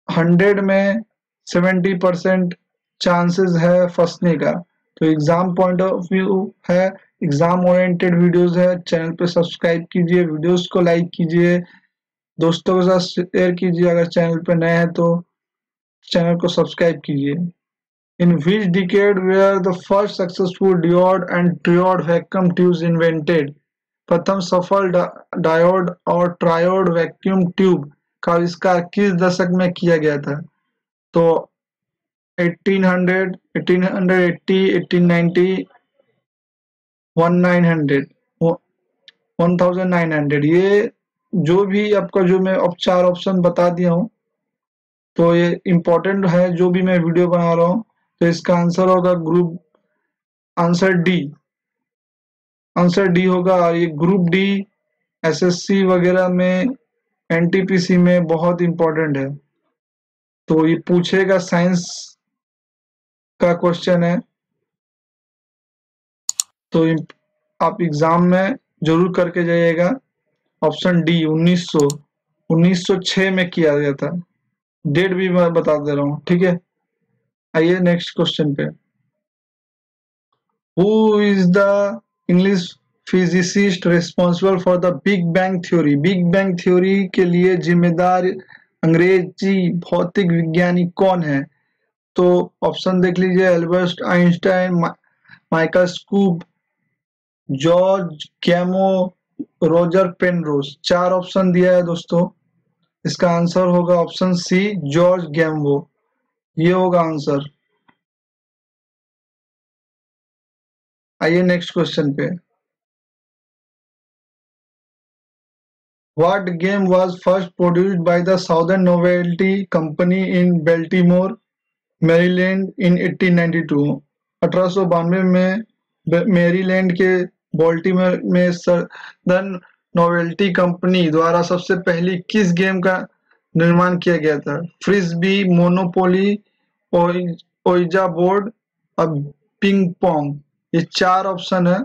100 में 70% चांसेस है फंसने का। तो एग्जाम पॉइंट ऑफ व्यू है, एग्जाम ओरिएंटेड वीडियोस है। चैनल पे सब्सक्राइब कीजिए, वीडियोस को लाइक कीजिए, दोस्तों के साथ शेयर कीजिए। अगर चैनल पे नए हैं तो चैनल को सब्सक्राइब कीजिए। In which decade were the first successful diode and triode vacuum tubes invented? प्रथम सफल डायोड और ट्रायोड वैक्यूम ट्यूब का आविष्कार किस दशक में किया गया था? तो 1800, 1880, 1890, 1900, 1900। ये जो भी आपका जो मैं अब चार ऑप्शन बता दिया हूँ, तो ये इंपॉर्टेंट है जो भी मैं वीडियो बना रहा हूँ। तो इसका आंसर होगा group answer D. Answer D होगा। और ये ग्रुप डी एसएससी वगैरह में, एनटीपीसी में बहुत इंपॉर्टेंट है, तो ये पूछेगा, साइंस का क्वेश्चन है। तो आप एग्जाम में जरूर करके जाइएगा। ऑप्शन डी 1906 में किया गया था। डेट भी मैं बता दे रहा हूँ, ठीक है। आइए नेक्स्ट क्वेश्चन पे। Who is the English physicist responsible for the big bang theory? Big bang theory के लिए जिम्मेदार अंग्रेजी भौतिक विज्ञानी कौन है? तो ऑप्शन देख लीजिए, Albert Einstein, Michael Scoop, George Gamow, Roger Penrose. चार ऑप्शन दिया है दोस्तों, इसका आंसर होगा ऑप्शन सी, जॉर्ज गैम्बो। ये होगा आंसर। आइए नेक्स्ट क्वेश्चन पे। What game was first produced by the Southern Novelty Company in Baltimore, Maryland in 1892? 1892 में मैरीलैंड के बॉल्टीमोर में सदर्न नोवेल्टी कंपनी द्वारा सबसे पहली किस गेम का निर्माण किया गया था? फ्रिस्बी, मोनोपोली, ओइजा बोर्ड और पिंग पोंग। ये चार ऑप्शन है,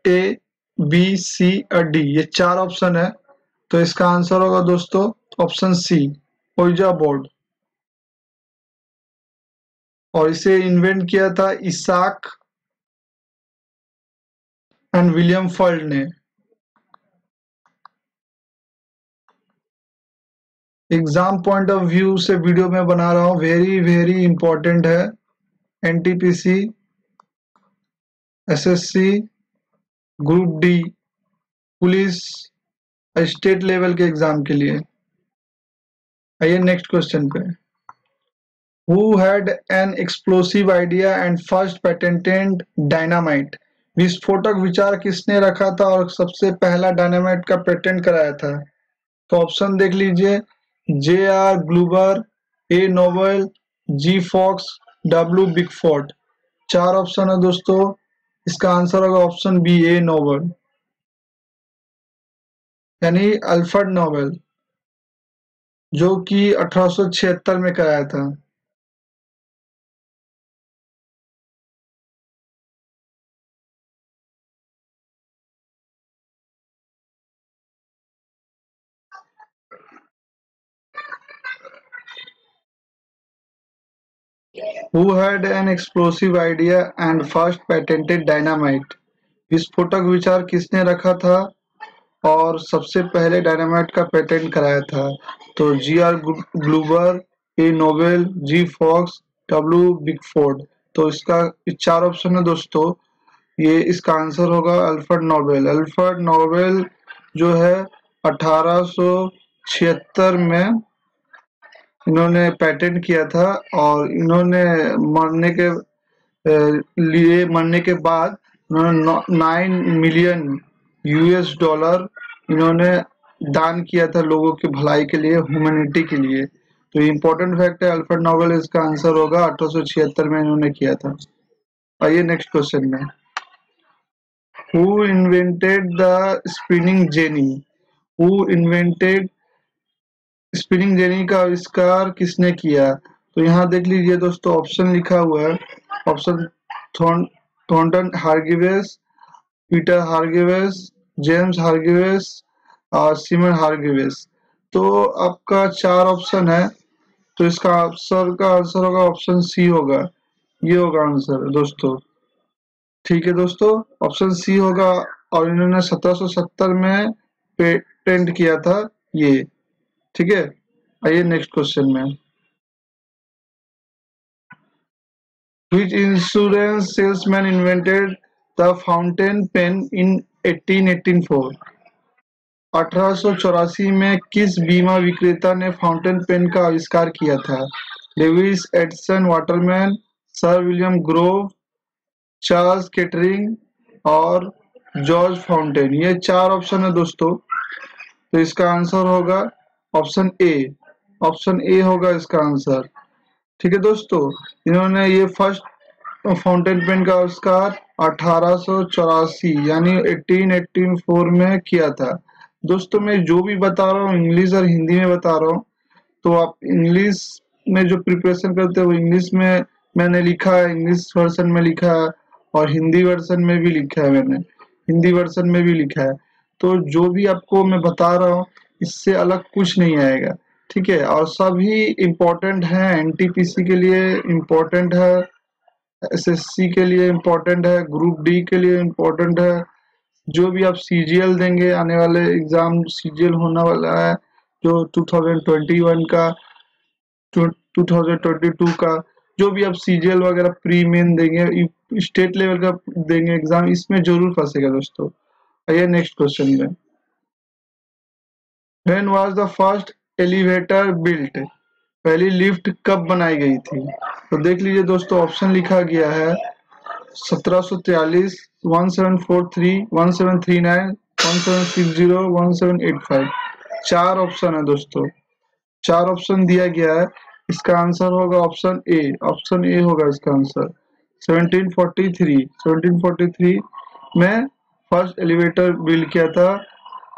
ए बी सी और डी, ये चार ऑप्शन है। तो इसका आंसर होगा दोस्तों ऑप्शन सी, ओइजा बोर्ड। और इसे इन्वेंट किया था इसाक एंड विलियम फर्ड ने। एग्जाम पॉइंट ऑफ व्यू से वीडियो में बना रहा हूँ, वेरी वेरी इंपॉर्टेंट है NTPC, SSC, group D, police, state level के एग्जाम के लिए। आइए नेक्स्ट क्वेश्चन पे। Who had an explosive idea and first patented dynamite? विस्फोटक विचार किसने रखा था और सबसे पहला डायनामाइट का पेटेंट कराया था? तो ऑप्शन देख लीजिए, जे are Glauber, A Nobel, G Fox, W बिगफोर्ड। चार ऑप्शन है दोस्तों, इसका आंसर होगा ऑप्शन बी, ए नोबेल। यानी अल्फ्रेड नोबेल, जो कि 1876 में कराया था। Who had an explosive idea and first patented dynamite? विस्फोटक विचार किसने रखा था और सबसे पहले डायनामाइट का पेटेंट कराया था? तो G R Glauber, A Nobel, G Fox, W Bigford. तो इसका चार ऑप्शन है दोस्तों। ये इसका आंसर होगा अल्फ्रेड नोबेल। अल्फ्रेड नोबेल जो है 1876 में इन्होंने पेटेंट किया था, और इन्होंने मरने के मरने के बाद उन्होंने 9 मिलियन यूएस डॉलर इन्होंने दान किया था लोगों की भलाई के लिए, ह्यूमैनिटी के लिए। तो इम्पोर्टेंट फैक्ट है, अल्फ्रेड नोबेल इसका आंसर होगा, 1876 में इन्होंने किया था। आइए नेक्स्ट क्वेश्चन में। Who invented the spinning jenny? Who invented spinning jenny का आविष्कार किसने किया? तो यहाँ देख लीजिए दोस्तों, ऑप्शन लिखा हुआ है। ऑप्शन थॉर्नटन हार्ग्रीव्स, पीटर हार्ग्रीव्स, जेम्स हार्ग्रीव्स और सिमन हार्ग्रीव्स। तो आपका चार ऑप्शन है, तो इसका आंसर होगा ऑप्शन सी होगा। ये होगा आंसर दोस्तों। ठीक है दोस्तों, ऑप्शन सी होगा। और इन्होंने 1770 में पेटेंट किया था ये। ठीक है, आइए नेक्स्ट क्वेश्चन में। Which insurance salesman invented the fountain pen in 1884? 1884 में किस बीमा विक्रेता ने फाउंटेन पेन का आविष्कार किया था? Davis Edison Waterman, sir William Grove, Charles catering और जॉर्ज फाउंटेन। ये चार ऑप्शन है दोस्तों। तो इसका आंसर होगा ऑप्शन ए। ऑप्शन ए होगा इसका आंसर। ठीक है दोस्तों, इन्होंने ये फर्स्ट फाउंटेन पेन का आविष्कार 1884 यानी 1884 में किया था। दोस्तों मैं जो भी बता रहा हूँ इंग्लिश और हिंदी में बता रहा हूँ, तो आप इंग्लिश में जो प्रिपरेशन करते हो वो इंग्लिश में मैंने लिखा है, इंग्लिश वर्जन में लिखा है, और हिंदी वर्जन में भी लिखा है, मैंने हिंदी वर्जन में भी लिखा है। तो जो भी आपको मैं बता रहा हूँ इससे अलग कुछ नहीं आएगा। ठीक है, और सभी इम्पोर्टेंट है, एनटीपीसी के लिए इम्पोर्टेंट है, एसएससी के लिए इम्पोर्टेंट है, ग्रुप डी के लिए इम्पोर्टेंट है। जो भी आप सीजीएल देंगे, आने वाले एग्जाम सीजीएल होने वाला है जो 2021 का, 2022 का, जो भी आप सीजीएल वगैरह प्री मेन देंगे, स्टेट लेवल का देंगे एग्जाम, इसमें जरूर फंसेगा दोस्तों। आइए नेक्स्ट क्वेश्चन में। When was the first elevator built? पहली लिफ्ट कब बनाई गई थी? तो देख लीजिए दोस्तों, ऑप्शन लिखा गया है 1743, 1743, 1739, 1760, 1785। चार ऑप्शन है दोस्तों, चार ऑप्शन दिया गया है। इसका आंसर होगा ऑप्शन ए। ऑप्शन ए होगा इसका आंसर। 1743, 1743 में फर्स्ट एलिवेटर बिल्ड किया था।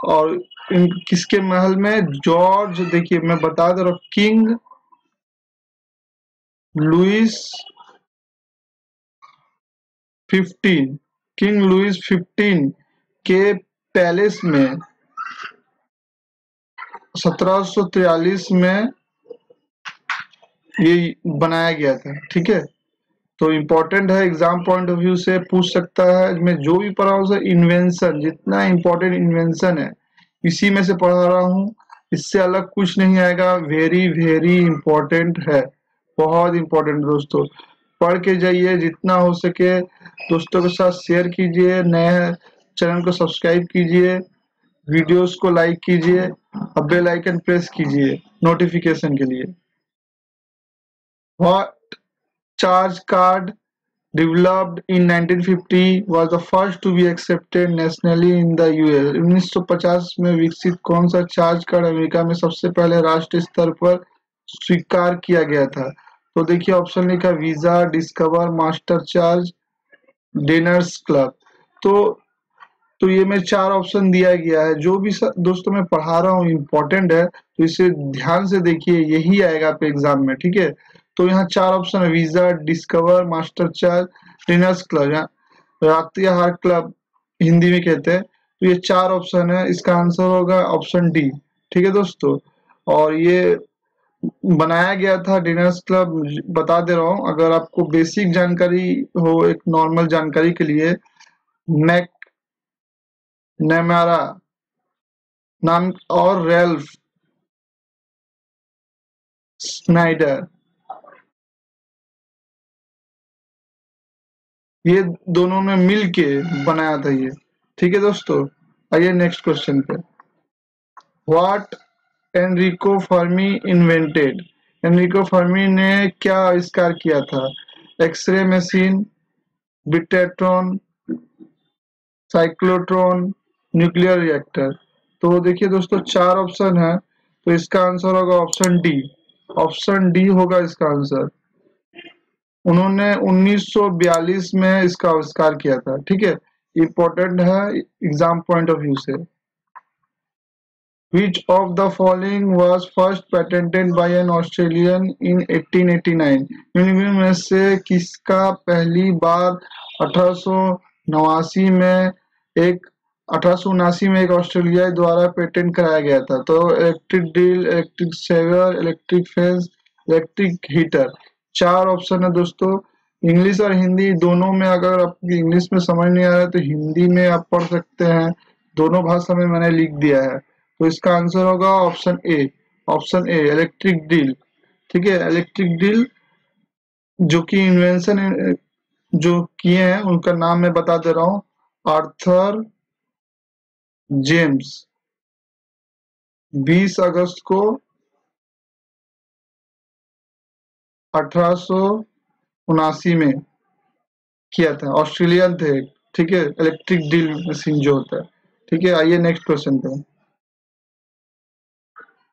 और किसके महल में? जॉर्ज, देखिए मैं बता दे रहा हूँ, लुइस 15 किंग लुइस 15 के पैलेस में 1743 में ये बनाया गया था। ठीक है, तो इम्पोर्टेंट है, एग्जाम पॉइंट ऑफ व्यू से पूछ सकता है। मैं जो भी पढ़ा हूँ उसे इन्वेंशन, जितना इम्पोर्टेंट इन्वेंशन है इसी में से पढ़ा रहा हूँ, इससे अलग कुछ नहीं आएगा। वेरी वेरी इम्पोर्टेंट है, बहुत इम्पोर्टेंट दोस्तों। पढ़ के जाइए जितना हो सके, दोस्तों के साथ शेयर कीजिए, नए चैनल को सब्सक्राइब कीजिए, वीडियोस को लाइक कीजिए और बेल आइकन प्रेस कीजिए नोटिफिकेशन के लिए। What charge card developed in 1950 was the first to be accepted nationally in the US? 1950 में विकसित कौन सा चार्ज कार्ड अमेरिका में सबसे पहले राष्ट्रीय स्तर पर स्वीकार किया गया था? तो देखिए ऑप्शन लिखा, visa, discover, master charge, dinners club. तो तो ये में 4 ऑप्शन दिया गया है। जो भी दोस्तों मैं पढ़ा रहा हूँ इम्पोर्टेंट है, तो इसे ध्यान से देखिए, यही आएगा आपके एग्जाम में, ठीक है। तो यहाँ 4 ऑप्शन है, visa, discover, master charge, dinners club, रात्रि आहार क्लब हिंदी में कहते हैं। तो ये 4 ऑप्शन है, इसका आंसर होगा ऑप्शन डी, ठीक है दोस्तों। और ये बनाया गया था डिनर्स क्लब, बता दे रहा हूँ अगर आपको बेसिक जानकारी हो, एक नॉर्मल जानकारी के लिए, मैक नेमारा नाम और रेल्फ स्नाइडर, ये दोनों ने मिल के बनाया था ये, ठीक है दोस्तों। आइए नेक्स्ट क्वेश्चन पे। What Enrico Fermi invented, Enrico Fermi ने क्या आविष्कार किया था? X ray machine, betatron, cyclotron, nuclear reactor. तो देखिए दोस्तों 4 ऑप्शन है, तो इसका आंसर होगा ऑप्शन डी, ऑप्शन डी होगा इसका आंसर। उन्होंने 1942 में इसका आविष्कार किया था, ठीक है। इंपॉर्टेंट है एग्जाम पॉइंट ऑफ व्यू से। Which of the following was first patented by an Australian in 1889? निम्न में से किसका पहली बार 1889 में एक 1879 में एक ऑस्ट्रेलियाई द्वारा पेटेंट कराया गया था? तो electric drill, electric shaver, electric fence, electric heater. 4 option है दोस्तों। इंग्लिश और हिंदी दोनों में, अगर आपको इंग्लिश में समझ नहीं आ रहा है तो हिंदी में आप पढ़ सकते हैं, दोनों भाषा में मैंने लिख दिया है। तो इसका आंसर होगा option A, option A electric drill, ठीक है। इलेक्ट्रिक ड्रिल जो कि इन्वेंशन जो किए हैं उनका नाम मैं बता दे रहा हूँ, आर्थर जेम्स, 20 अगस्त को 1879 में किया था, ऑस्ट्रेलियन थे, ठीक है। इलेक्ट्रिक ड्रिल मशीन जो होता है, ठीक है। आइए नेक्स्ट क्वेश्चन पे।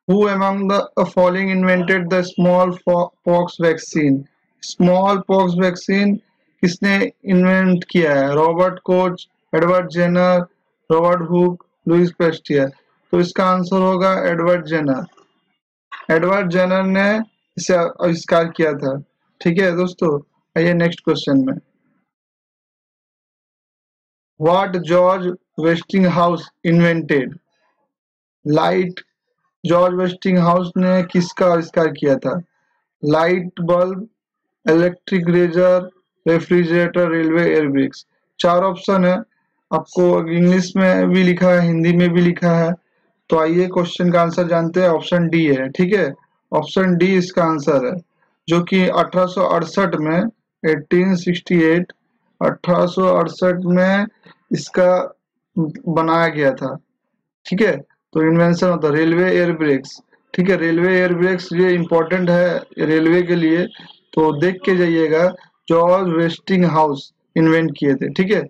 Who among the following invented the smallpox vaccine? Smallpox vaccine किसने इन्वेंट किया है? Robert Koch, Edward Jenner, Robert Hooke, Louis Pasteur. तो इसका आंसर होगा एडवर्ड जेनर। एडवर्ड जेनर ने इसे आविष्कार किया था, ठीक है दोस्तों। आइए नेक्स्ट क्वेश्चन में। What George Westinghouse invented? Light, George Westinghouse ने किसका आविष्कार किया था? Light bulb, electric razor, refrigerator, railway air brakes. 4 option है, आपको इंग्लिश में भी लिखा है, हिंदी में भी लिखा है। तो आइए क्वेश्चन का आंसर जानते हैं, ऑप्शन डी है, ठीक है। ऑप्शन डी इसका आंसर है, जो कि 1868 में 1868 1868 में इसका बनाया गया था, ठीक है। तो इन्वेंशन होता है रेलवे एयर ब्रेक्स, ठीक है। रेलवे एयर ब्रेक्स ये इंपॉर्टेंट है रेलवे के लिए, तो देख के जाइएगा। जॉर्ज वेस्टिंग हाउस इन्वेंट किए थे, ठीक है।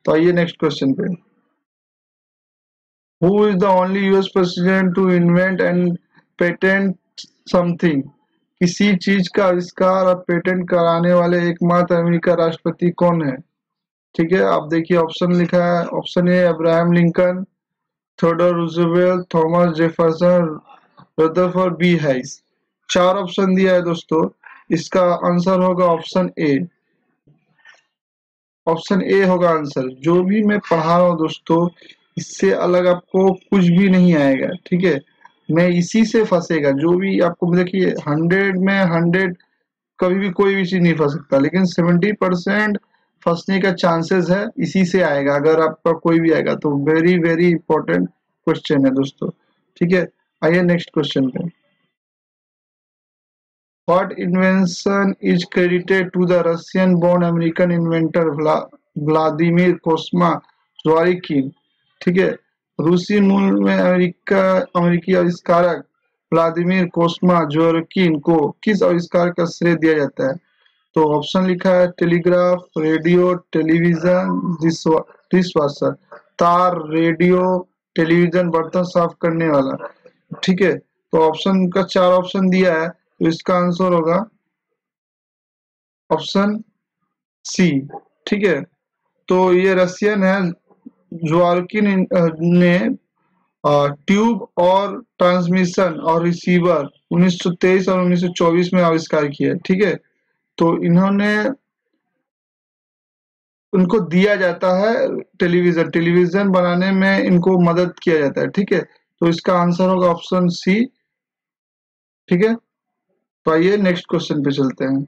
तो आइए नेक्स्ट क्वेश्चन पे। Who is the only US president to invent and patent something? किसी चीज का आविष्कार और पेटेंट कराने वाले एकमात्र अमेरिका राष्ट्रपति कौन है? ठीक है, आप देखिए ऑप्शन लिखा है। Option A Abraham Lincoln, Theodore Roosevelt, Thomas Jefferson, Rutherford B Harris. 4 option दिया है दोस्तों, इसका आंसर होगा ऑप्शन ए। ऑप्शन ए होगा आंसर। जो भी मैं पढ़ा रहा हूँ दोस्तों, इससे अलग आपको कुछ भी नहीं आएगा, ठीक है। मैं इसी से फंसेगा जो भी आपको, देखिए 100 में 100 कभी भी कोई भी चीज नहीं फंस सकता, लेकिन 70% फंसने का चांसेस है, इसी से आएगा। अगर आपका कोई भी आएगा तो वेरी वेरी इंपॉर्टेंट क्वेश्चन है दोस्तों, ठीक है। आइए नेक्स्ट क्वेश्चन पे। What invention is credited to the Russian-born American inventor Vladimir Kosma Zworykin? ठीक है, रूसी मूल में अमेरिकी आविष्कारक व्लादिमीर कोस्मा जोरकिन को किस आविष्कार का श्रेय दिया जाता है? तो ऑप्शन लिखा है टेलीग्राफ, रेडियो, टेलीविजन, डिशवॉशर। तार, रेडियो, टेलीविजन, बर्तन साफ करने वाला, ठीक है। तो ऑप्शन का 4 ऑप्शन दिया है, तो इसका आंसर होगा ऑप्शन सी, ठीक है। तो ये रशियन है, ज्वारकिन ने ट्यूब और ट्रांसमिशन और रिसीवर 1923 और 1924 में आविष्कार किया। ठीक है, तो इन्होंने उनको दिया जाता है टेलीविजन टेलीविजन बनाने में इनको मदद किया जाता है। ठीक है, तो इसका आंसर होगा ऑप्शन सी। ठीक है, तो आइए नेक्स्ट क्वेश्चन पे चलते हैं।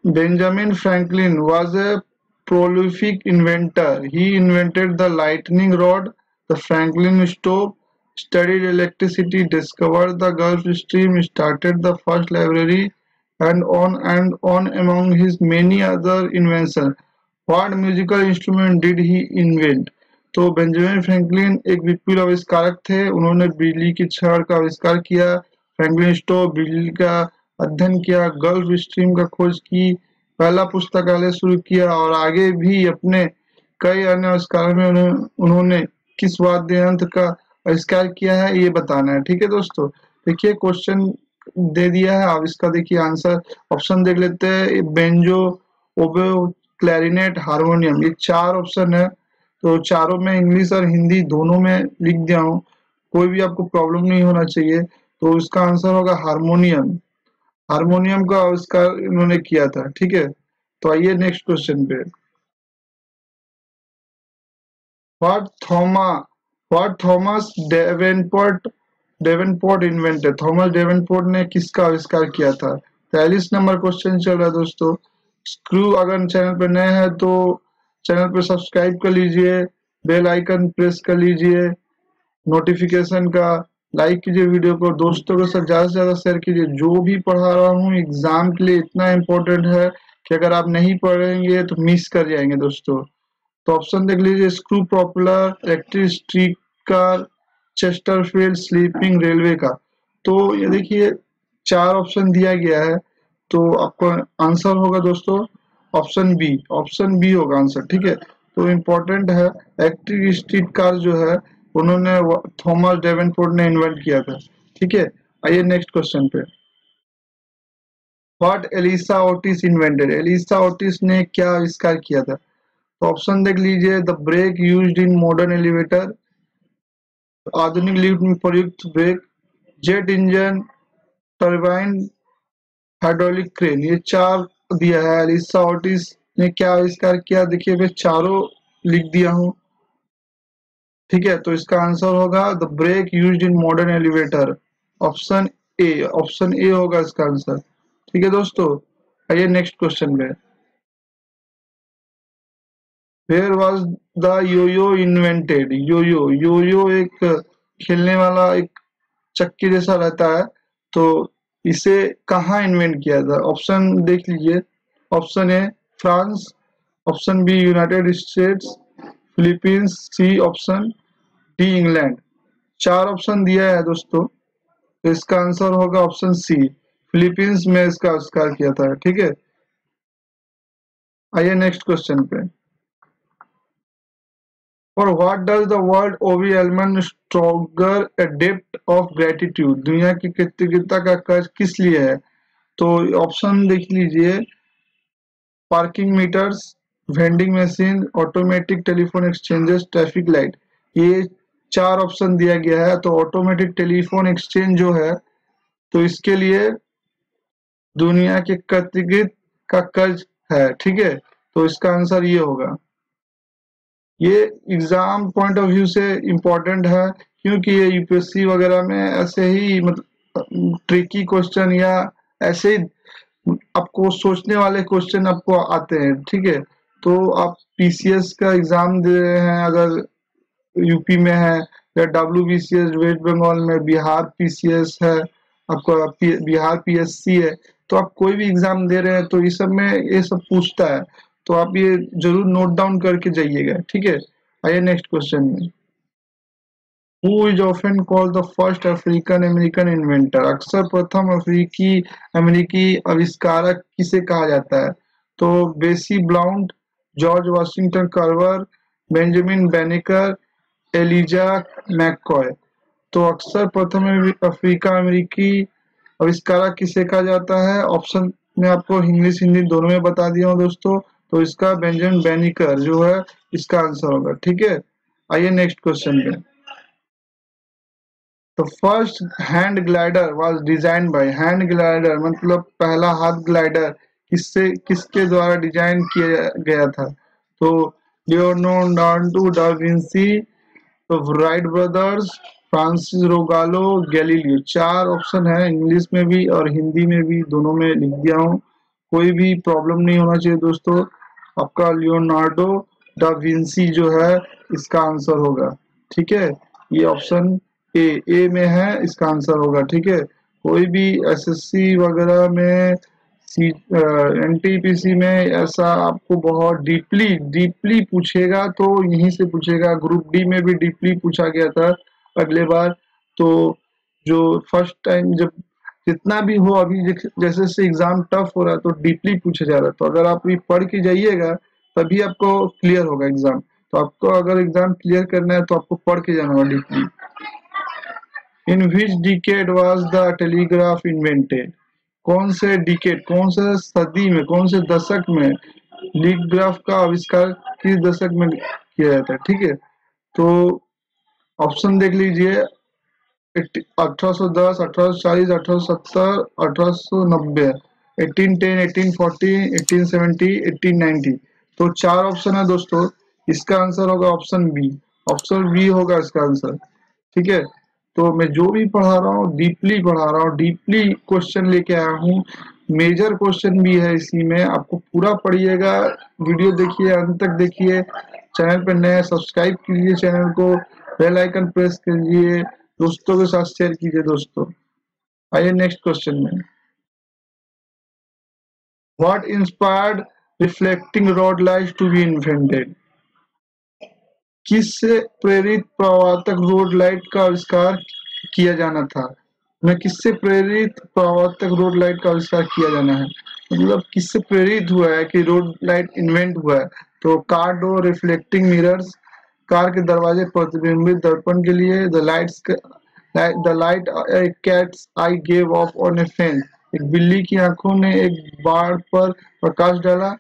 Benjamin Franklin was a prolific inventor. He invented the lightning rod, the Franklin stove, studied electricity, discovered the Gulf Stream, started the first library, and on among his many other inventions. What musical instrument did he invent? तो बेंजामिन फ्रैंकलिन एक विपुल आविष्कारक थे। उन्होंने बिजली की छड़ का आविष्कार किया, फ्रैंकलिन स्टोव, बिजली का अध्ययन किया, गल्फ स्ट्रीम का खोज की, पहला पुस्तकालय शुरू किया और आगे भी अपने कई अन्य आविष्कारों में उन्होंने किस वाद्य यंत्र का आविष्कार किया है ये बताना है। ठीक है दोस्तों, देखिए क्वेश्चन दे दिया है, आप इसका देखिए आंसर ऑप्शन देख लेते हैं। बेंजो, ओबो, क्लैरिनेट, हारमोनियम, ये चार ऑप्शन है। तो चारों में इंग्लिश और हिंदी दोनों में लिख दिया हूँ, कोई भी आपको प्रॉब्लम नहीं होना चाहिए। तो इसका आंसर होगा हारमोनियम। हारमोनियम का आविष्कार इन्होंने किया था। ठीक है, तो आइए नेक्स्ट क्वेश्चन पे। What Thoma what Thomas Davenport invented? Thomas Davenport ने किसका आविष्कार किया था? 43 नंबर क्वेश्चन चल रहा है दोस्तों। स्क्रू, अगर चैनल पर नए हैं तो चैनल पर सब्सक्राइब कर लीजिए, बेल आइकन प्रेस कर लीजिए, नोटिफिकेशन का लाइक कीजिए, वीडियो को दोस्तों के साथ ज्यादा से ज्यादा शेयर कीजिए। जो भी पढ़ा रहा हूँ एग्जाम के लिए इतना इम्पोर्टेंट है कि अगर आप नहीं पढ़ेंगे तो मिस कर जाएंगे दोस्तों। तो ऑप्शन देख लीजिए, screw, popular, electric street car, Chesterfield, sleeping railway का। तो ये देखिए चार ऑप्शन दिया गया है, तो आपका आंसर होगा दोस्तों ऑप्शन बी। ऑप्शन बी होगा आंसर। ठीक है, तो इम्पोर्टेंट है, इलेक्ट्रिक स्ट्रीट कार जो है उन्होंने थॉमस डेवेनपोर्ट ने इन्वेंट किया था। ठीक है, आइए नेक्स्ट क्वेश्चन पे। What Elisha Otis invented? Elisha Otis ने क्या आविष्कार किया था? तो ऑप्शन देख लीजिए, the brake used in modern elevator, आधुनिक लिफ्ट में प्रयुक्त brake, jet engine, turbine, hydraulic crane, ये चार दिया है। एलिसा ओटिस ने क्या आविष्कार किया? देखिए मैं चारों लिख दिया हूँ। ठीक है, तो इसका आंसर होगा the brake used in modern elevator, option A. Option A होगा इसका आंसर। ठीक है दोस्तों, आइए नेक्स्ट क्वेश्चन पे। Where was the yoyo invented? Yoyo yoyo एक खेलने वाला एक चक्की जैसा रहता है, तो इसे कहाँ इन्वेंट किया था? ऑप्शन देख लीजिए। Option A France, option B United States, Philippines, C option D England. चार ऑप्शन दिया है दोस्तों, तो इसका आंसर होगा ऑप्शन सी, फिलीपींस में इसका आविष्कार किया था। ठीक है, आइए नेक्स्ट क्वेश्चन पे। और what does the world owe Almon Strowger a depth of gratitude? दुनिया की कृतज्ञता का कर्ज किस लिए है? तो ऑप्शन देख लीजिए, parking meters, vending machine, automatic telephone exchanges, traffic light, ये चार ऑप्शन दिया गया है। तो ऑटोमेटिक टेलीफोन एक्सचेंज जो है, तो इसके लिए दुनिया के कृतज्ञता का कर्ज है। ठीक है, तो इसका आंसर ये होगा। ये एग्जाम पॉइंट ऑफ व्यू से इम्पोर्टेंट है, क्योंकि ये यूपीएससी वगैरह में ऐसे ही मतलब ट्रिकी क्वेश्चन या ऐसे ही आपको सोचने वाले क्वेश्चन आपको आते हैं। ठीक है, तो आप पीसीएस का एग्जाम दे रहे हैं, अगर यूपी में है, या डब्ल्यूबीसीएस वेस्ट बंगाल में, बिहार पीसीएस है आपका, बिहार पीएससी है, तो आप कोई भी एग्जाम दे रहे हैं तो इस सब में ये सब पूछता है, तो आप ये जरूर नोट डाउन करके जाइएगा। ठीक है, आइए नेक्स्ट क्वेश्चन में। Who is often called the first African American inventor? अक्सर प्रथम अफ्रीकी अमेरिकी आविष्कारक किसे कहा जाता है? तो Bessie Blount, George Washington Carver, Benjamin Banneker, Elijah McCoy. तो अक्सर प्रथम अफ्रीका अमेरिकी आविष्कारक किसे कहा जाता है? ऑप्शन में आपको इंग्लिश हिंदी दोनों में बता दिया हूँ दोस्तों। तो इसका बेंजामिन बेनिकर जो है इसका आंसर होगा। ठीक है, आइए नेक्स्ट क्वेश्चन पे। तो first hand glider was design by, hand glider मतलब पहला हाथ ग्लाइडर किसके द्वारा डिजाइन किया गया था? तो लियोनार्डो डा विंसी, तो Wright brothers, Francis Rogallo, Galileo. चार ऑप्शन है, इंग्लिश में भी और हिंदी में भी, दोनों में लिख दिया हूँ, कोई भी प्रॉब्लम नहीं होना चाहिए दोस्तों। आपका लियोनार्डो डा विंसी जो है इसका आंसर होगा। ठीक है, ये ऑप्शन ए में है, इसका आंसर होगा। ठीक है, कोई भी एसएससी वगैरह में, एनटीपीसी में ऐसा आपको बहुत डीपली डीपली पूछेगा तो यहीं से पूछेगा। ग्रुप डी में भी डीपली पूछा गया था अगले बार। तो जो फर्स्ट टाइम जब जितना भी हो, अभी जैसे जैसे एग्जाम टफ हो रहा है तो डीपली पूछा जा रहा है, तो अगर आप भी पढ़ के जाइएगा तभी आपको क्लियर होगा एग्जाम। तो आपको अगर एग्जाम क्लियर करना है तो आपको पढ़ के जाना होगा deeply. In which decade was the telegraph invented? कौन से डिकेड, कौन से सदी में, कौन से दशक में टेलीग्राफ का आविष्कार किस दशक में किया जाता है? ठीक है, तो ऑप्शन देख लीजिए। 1810, 1840, 1870, 1890, 1810, 1840, 1870, 1890। तो चार ऑप्शन है दोस्तों, इसका आंसर होगा ऑप्शन बी। ऑप्शन बी होगा इसका आंसर। ठीक है, तो मैं जो भी पढ़ा रहा हूँ डीपली पढ़ा रहा हूँ, डीपली क्वेश्चन लेके आया हूँ, मेजर क्वेश्चन भी है इसी में। आपको पूरा पढ़िएगा, वीडियो देखिए, अंत तक देखिए। चैनल पर नए सब्सक्राइब कीजिए चैनल को, बेल आइकन प्रेस कीजिए, दोस्तों के साथ शेयर कीजिए दोस्तों। आइए नेक्स्ट क्वेश्चन में। What inspired reflecting rod lights to be invented? किससे प्रेरित परावर्तक रोड लाइट का आविष्कार किया जाना था? मैं किससे प्रेरित परावर्तक रोड लाइट का आविष्कार किया जाना है, मतलब किससे प्रेरित हुआ है कि रोड लाइट इन्वेंट हुआ है? तो car door reflecting mirrors, car के दरवाजे प्रतिबिंबित दर्पण के लिए, the light cats I gave of on A fence, एक बिल्ली की आंखों ने एक बाड़ पर प्रकाश डाला,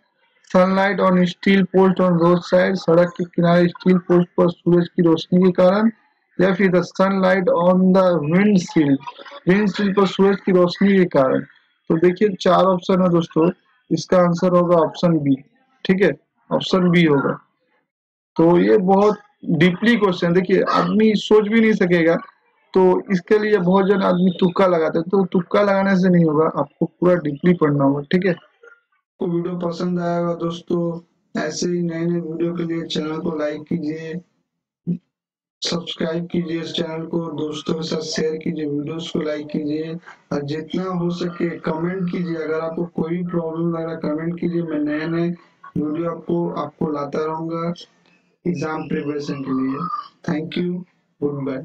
sunlight on steel post on road side, सड़क के किनारे स्टील पोस्ट पर सूरज की रोशनी के कारण, या फिर the sunlight on the windshield पर सूरज की रोशनी के कारण। तो देखिए चार ऑप्शन है दोस्तों, इसका आंसर होगा ऑप्शन बी। ठीक है, ऑप्शन बी होगा। तो ये बहुत डीपली क्वेश्चन, देखिए आदमी सोच भी नहीं सकेगा, तो इसके लिए बहुत जन आदमी तुक्का लगाते हैं, तो तुक्का लगाने से नहीं होगा, आपको पूरा डीपली पढ़ना होगा। ठीक है, तो वीडियो पसंद आएगा दोस्तों, ऐसे ही नए नए वीडियो के लिए चैनल को लाइक कीजिए, सब्सक्राइब कीजिए इस चैनल को, दोस्तों के साथ शेयर कीजिए, वीडियोस को लाइक कीजिए, और जितना हो सके कमेंट कीजिए। अगर आपको कोई भी प्रॉब्लम लग रहा है कमेंट कीजिए, मैं नए नए वीडियो आपको लाता रहूंगा एग्जाम प्रिपरेशन के लिए। Thank you, good bye.